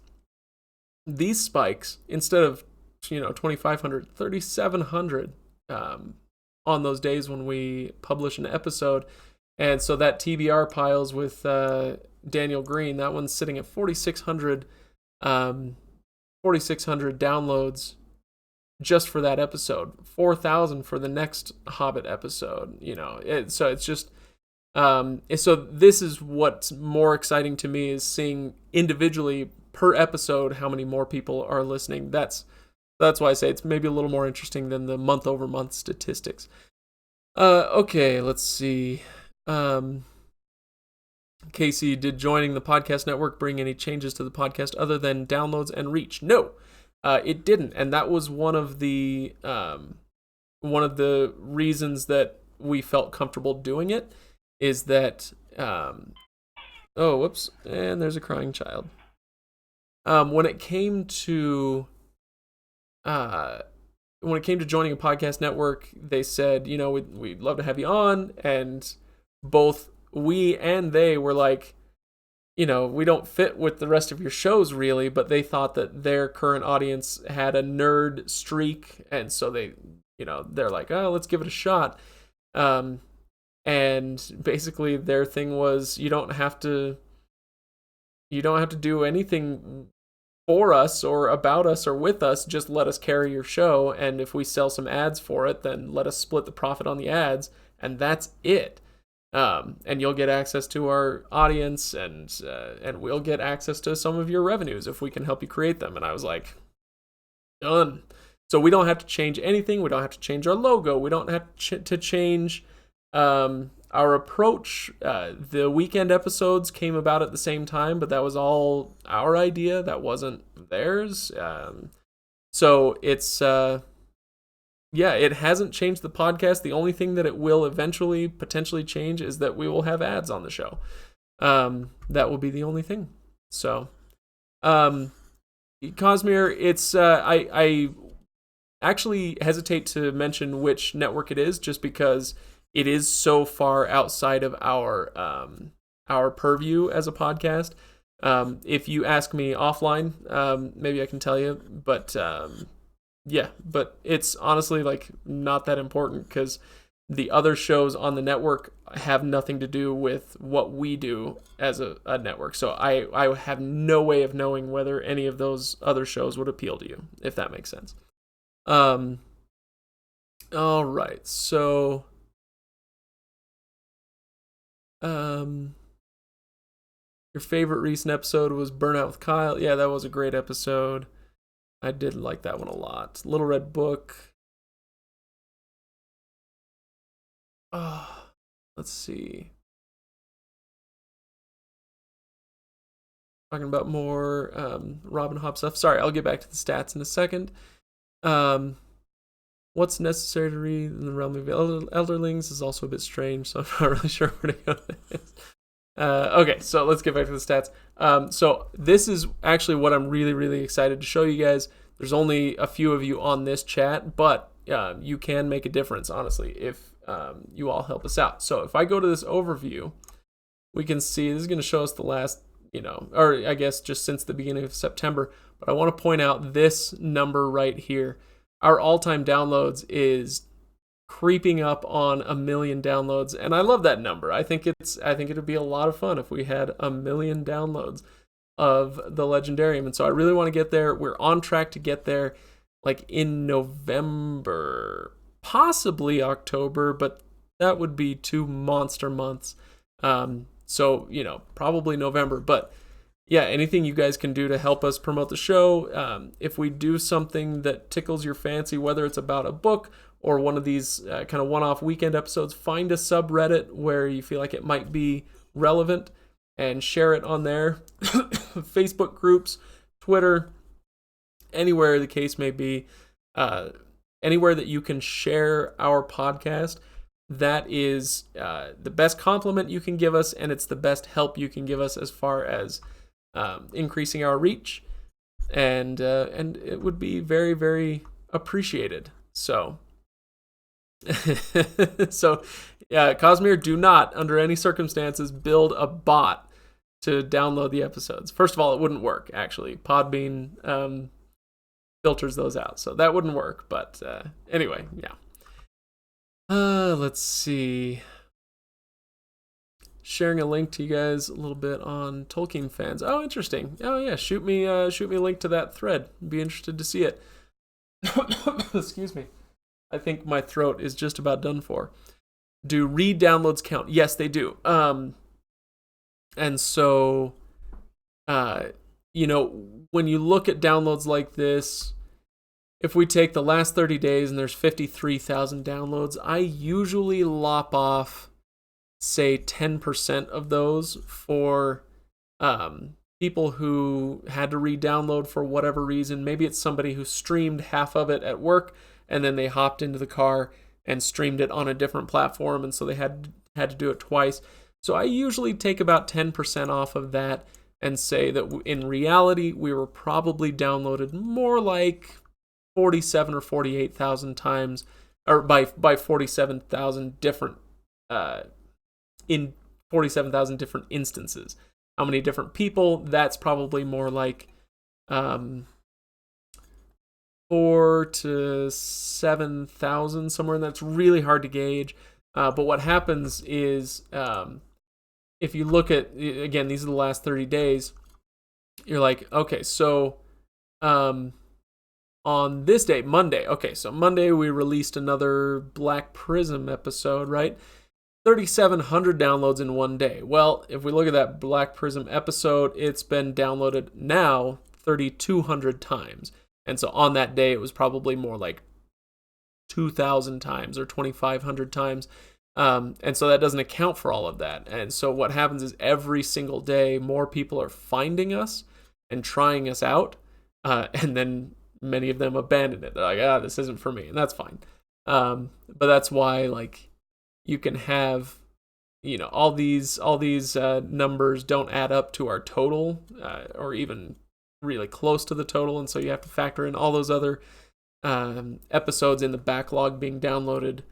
[SPEAKER 1] these spikes, instead of 2,500, 3,700 on those days when we publish an episode. And so that TBR piles with Daniel Green, that one's sitting at 4,600 downloads just for that episode. 4,000 for the next Hobbit episode. So it's just so this is what's more exciting to me, is seeing individually per episode how many more people are listening. That's why I say it's maybe a little more interesting than the month-over-month statistics. Okay, let's see. Casey, did joining the podcast network bring any changes to the podcast other than downloads and reach? No, it didn't, and that was one of the reasons that we felt comfortable doing it, is that oh, whoops, and there's a crying child. When it came to joining a podcast network, they said, we'd love to have you on, and both we and they were like, we don't fit with the rest of your shows really, but they thought that their current audience had a nerd streak, and so they're like, oh, let's give it a shot. And basically their thing was, you don't have to do anything for us or about us or with us, just let us carry your show, and if we sell some ads for it, then let us split the profit on the ads, and that's it. And you'll get access to our audience, and we'll get access to some of your revenues if we can help you create them. And I was like, done. So we don't have to change anything. We don't have to change our logo. We don't have to change our approach. The weekend episodes came about at the same time, but that was all our idea. That wasn't theirs. So it's it hasn't changed the podcast. The only thing that it will eventually potentially change is that we will have ads on the show. That will be the only thing. So Cosmere, it's I actually hesitate to mention which network it is, just because it is so far outside of our purview as a podcast. If you ask me offline, maybe I can tell you, but but it's honestly like not that important, because the other shows on the network have nothing to do with what we do as a network. So I have no way of knowing whether any of those other shows would appeal to you, if that makes sense. All right, so your favorite recent episode was Burnout with Kyle. Yeah, that was a great episode. I did like that one a lot. Little Red Book. Let's see. Talking about more Robin Hobb stuff. Sorry, I'll get back to the stats in a second. What's necessary to read in the realm of Elderlings is also a bit strange, so I'm not really sure where to go with this. Okay, so let's get back to the stats. So this is actually what I'm really, really excited to show you guys. There's only a few of you on this chat, but you can make a difference, honestly, if you all help us out. So if I go to this overview, we can see this is going to show us the last, or I guess just since the beginning of September. But I want to point out this number right here. Our all-time downloads is creeping up on 1 million downloads, and I love that number. I think it'd be a lot of fun if we had 1 million downloads of the Legendarium, and so I really want to get there. We're on track to get there like in November, possibly October, but that would be 2 monster months. So probably November, but yeah, anything you guys can do to help us promote the show. If we do something that tickles your fancy, whether it's about a book or one of these kind of one-off weekend episodes, find a subreddit where you feel like it might be relevant and share it on there. Facebook groups, Twitter, anywhere the case may be, anywhere that you can share our podcast, that is the best compliment you can give us, and it's the best help you can give us as far as increasing our reach, and it would be very, very appreciated. So, Cosmere, do not, under any circumstances, build a bot to download the episodes. First of all, it wouldn't work, actually. Podbean filters those out, so that wouldn't work. But anyway, yeah. Let's see. Sharing a link to you guys a little bit on Tolkien fans. Oh, interesting. Oh yeah, shoot me a link to that thread. Be interested to see it. Excuse me. I think my throat is just about done for. Do read downloads count? Yes, they do. And so, when you look at downloads like this, if we take the last 30 days and there's 53,000 downloads, I usually lop off, say, 10% of those for people who had to re-download for whatever reason. Maybe it's somebody who streamed half of it at work and then they hopped into the car and streamed it on a different platform, and so they had to do it twice. So I usually take about 10% off of that and say that in reality, we were probably downloaded more like 47 or 48,000 times, or by 47,000 different in 47,000 different instances. How many different people? That's probably more like 4 to 7,000, somewhere, and that's really hard to gauge. But what happens is, if you look at, again, these are the last 30 days, you're like, okay, so on this day, Monday, okay, so Monday we released another Black Prism episode, right? 3,700 downloads in one day. Well, if we look at that Black Prism episode, it's been downloaded now 3,200 times. And so on that day, it was probably more like 2,000 times or 2,500 times. And so that doesn't account for all of that. And so what happens is every single day, more people are finding us and trying us out. And then many of them abandon it. They're like, this isn't for me. And that's fine. But that's why, like, you can have, all these numbers don't add up to our total, or even really close to the total. And so you have to factor in all those other episodes in the backlog being downloaded,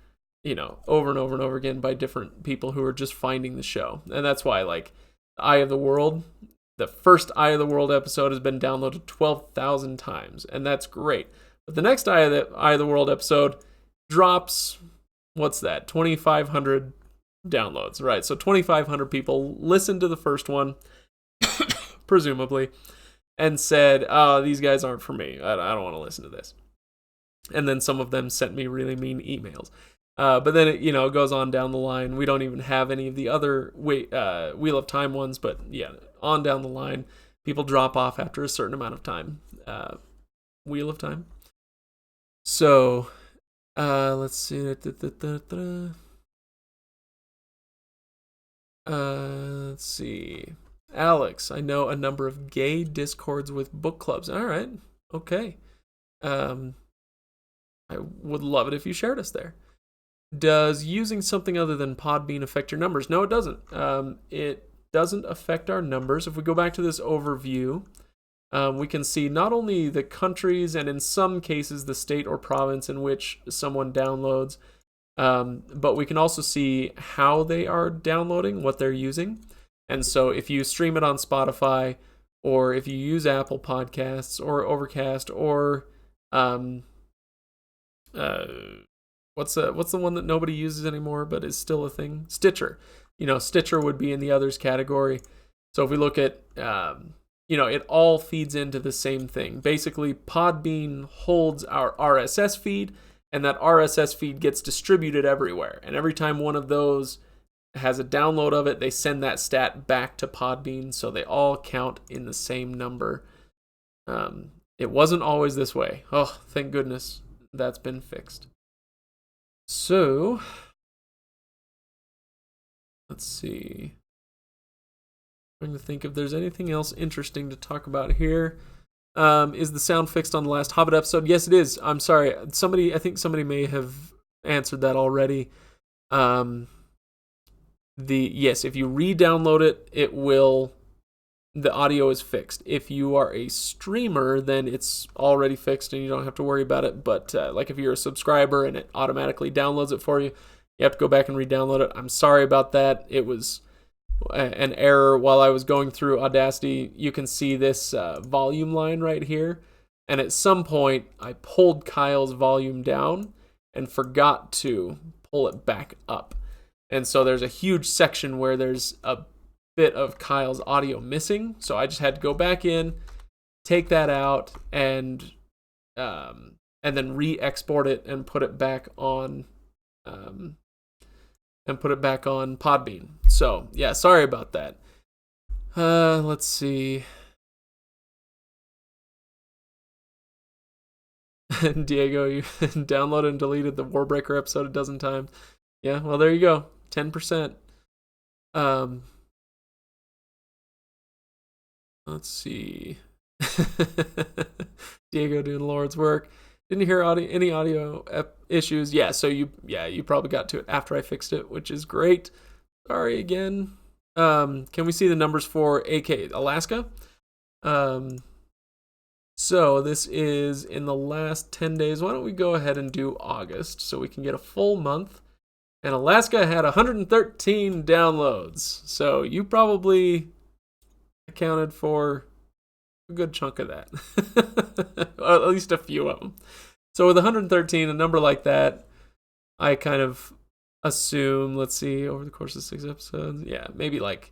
[SPEAKER 1] over and over and over again by different people who are just finding the show. And that's why, like, Eye of the World, the first Eye of the World episode has been downloaded 12,000 times, and that's great. But the next Eye of the World episode drops, what's that, 2,500 downloads, right? So 2,500 people listened to the first one, presumably, and said, these guys aren't for me. I don't want to listen to this. And then some of them sent me really mean emails. But then it goes on down the line. We don't even have any of the other Wheel of Time ones, but yeah, on down the line, people drop off after a certain amount of time. Wheel of Time. So, let's see. Let's see. Alex, I know a number of gay discords with book clubs. All right. Okay. I would love it if you shared us there. Does using something other than Podbean affect your numbers? No, it doesn't. It doesn't affect our numbers. If we go back to this overview, we can see not only the countries and in some cases the state or province in which someone downloads, but we can also see how they are downloading, what they're using. And so if you stream it on Spotify, or if you use Apple Podcasts or Overcast, or what's the one that nobody uses anymore but is still a thing? Stitcher. Stitcher would be in the others category. So if we look at, it all feeds into the same thing. Basically, Podbean holds our RSS feed, and that RSS feed gets distributed everywhere. And every time one of those has a download of it, they send that stat back to Podbean, so they all count in the same number. It wasn't always this way. Oh, thank goodness that's been fixed. So, let's see. I'm trying to think if there's anything else interesting to talk about here. Is the sound fixed on the last Hobbit episode? Yes, it is. I'm sorry. I think somebody may have answered that already. If you re-download it will, the audio is fixed. If you are a streamer, then it's already fixed and you don't have to worry about it. But like if you're a subscriber and it automatically downloads it for you, you have to go back and re-download it. I'm sorry about that. It was an error while I was going through Audacity. You can see this volume line right here. And at some point, I pulled Kyle's volume down and forgot to pull it back up. And so there's a huge section where there's a bit of Kyle's audio missing. So I just had to go back in, take that out, and then re-export it and put it back on Podbean. So yeah, sorry about that. Let's see. Diego, you downloaded and deleted the Warbreaker episode a dozen times. Yeah, well, there you go. 10%. Let's see. Diego doing Lord's work. Didn't hear any audio issues. Yeah, so you probably got to it after I fixed it, which is great. Sorry again. Can we see the numbers for AK Alaska? So this is in the last 10 days. Why don't we go ahead and do August so we can get a full month? And Alaska had 113 downloads. So you probably accounted for a good chunk of that. At least a few of them. So with 113, a number like that, I kind of assume, let's see, over the course of 6 episodes, yeah, maybe like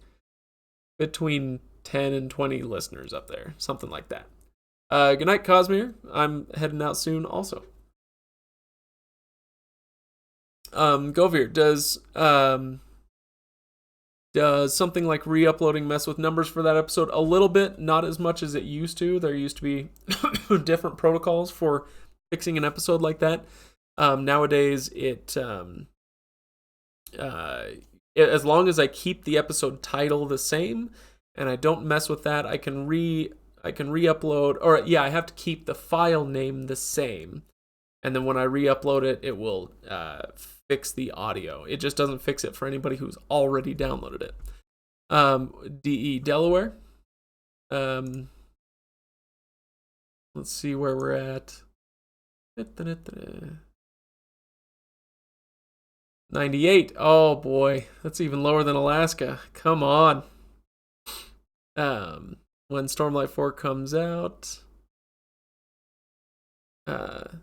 [SPEAKER 1] between 10 and 20 listeners up there. Something like that. Good night, Cosmere. I'm heading out soon also. Govir, does something like re-uploading mess with numbers for that episode? A little bit, not as much as it used to. There used to be different protocols for fixing an episode like that. Nowadays, as long as I keep the episode title the same and I don't mess with that, I can re-upload, or yeah, I have to keep the file name the same. And then when I re-upload it, it will fix the audio. It just doesn't fix it for anybody who's already downloaded it. DE Delaware. Let's see where we're at. 98. Oh boy, that's even lower than Alaska. Come on. When Stormlight 4 comes out. Let's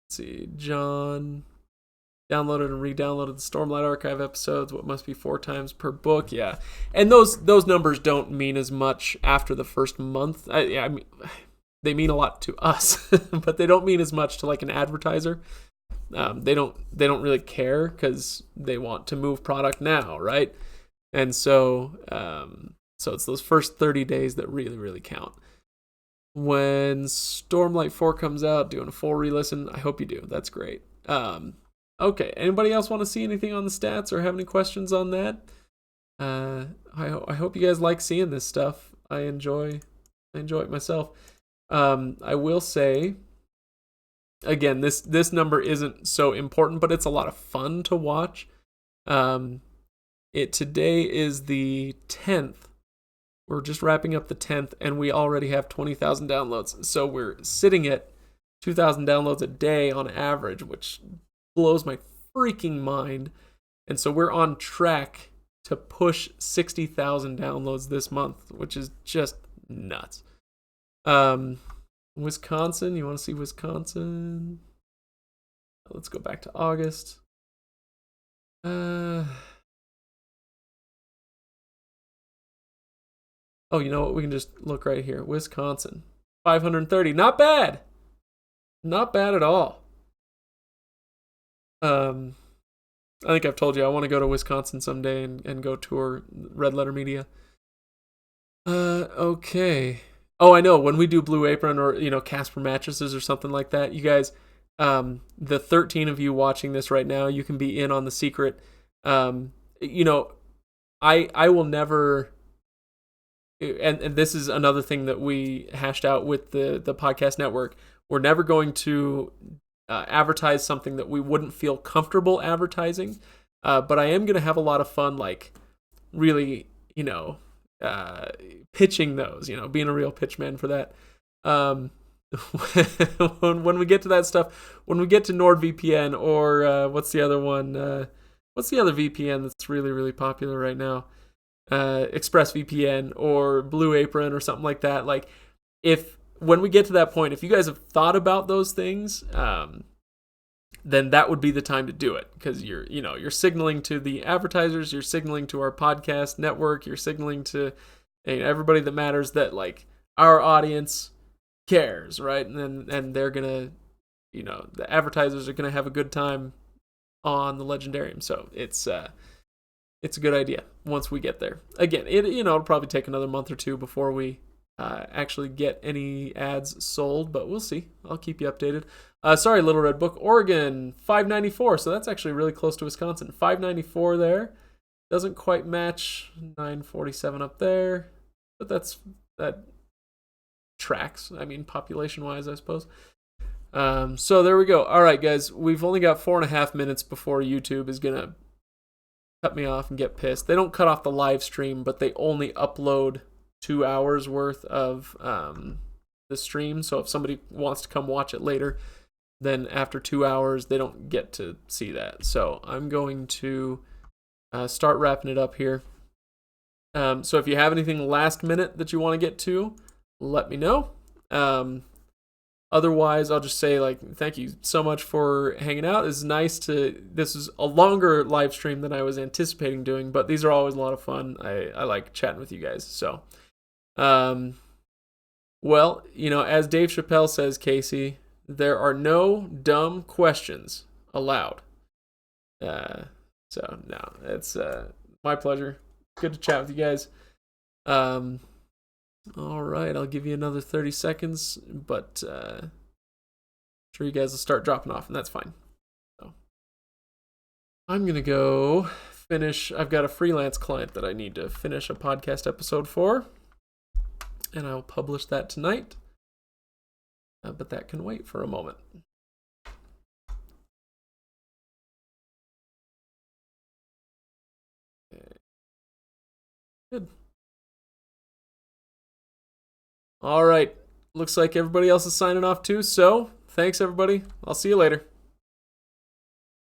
[SPEAKER 1] see, John downloaded and re-downloaded the Stormlight Archive episodes. What must be 4 times per book? Yeah, and those numbers don't mean as much after the first month. I mean, they mean a lot to us, but they don't mean as much to like an advertiser. They don't really care because they want to move product now, right? And so it's those first 30 days that really, really count. When Stormlight 4 comes out, doing a full re-listen, I hope you do. That's great. Okay, anybody else want to see anything on the stats or have any questions on that? I hope you guys like seeing this stuff. I enjoy it myself. I will say, again, this number isn't so important, but it's a lot of fun to watch. Today is the 10th. We're just wrapping up the 10th, and we already have 20,000 downloads. So we're sitting at 2,000 downloads a day on average, which blows my freaking mind. And so we're on track to push 60,000 downloads this month, which is just nuts. Wisconsin, you want to see Wisconsin? Let's go back to August. Oh, you know what? We can just look right here. Wisconsin, 530. Not bad. Not bad at all. I think I've told you I want to go to Wisconsin someday and go tour Red Letter Media. Okay. Oh, I know. When we do Blue Apron or, Casper Mattresses or something like that, you guys, the 13 of you watching this right now, you can be in on the secret. I will never... And this is another thing that we hashed out with the podcast network. We're never going to advertise something that we wouldn't feel comfortable advertising. But I am going to have a lot of fun, like really, pitching those, being a real pitch man for that. When we get to that stuff, when we get to NordVPN or what's the other one? What's the other VPN that's really, really popular right now? ExpressVPN or Blue Apron or something like that. Like, when we get to that point, if you guys have thought about those things, then that would be the time to do it, because you're signaling to the advertisers, you're signaling to our podcast network, you're signaling to everybody that matters that like our audience cares, right? And they're gonna, the advertisers are gonna have a good time on the Legendarium. So it's a good idea once we get there. Again, it'll probably take another month or two before we actually get any ads sold, but we'll see. I'll keep you updated. Sorry, Little Red Book, Oregon, 594. So that's actually really close to Wisconsin. 594 there. Doesn't quite match 947 up there, but that tracks. I mean, population-wise, I suppose. So there we go. All right, guys, we've only got 4.5 minutes before YouTube is gonna cut me off and get pissed. They don't cut off the live stream, but they only upload 2 hours worth of the stream. So if somebody wants to come watch it later, then after 2 hours, they don't get to see that. So I'm going to start wrapping it up here. So if you have anything last minute that you want to get to, let me know. Otherwise, I'll just say, thank you so much for hanging out. This is a longer live stream than I was anticipating doing, but these are always a lot of fun. I like chatting with you guys. So, well, as Dave Chappelle says, Casey, there are no dumb questions allowed. So, no, it's my pleasure. Good to chat with you guys. All right, I'll give you another 30 seconds, but I'm sure you guys will start dropping off, and that's fine. So I'm going to go finish. I've got a freelance client that I need to finish a podcast episode for, and I'll publish that tonight, but that can wait for a moment. Okay. Good. All right. Looks like everybody else is signing off too. So thanks, everybody. I'll see you later.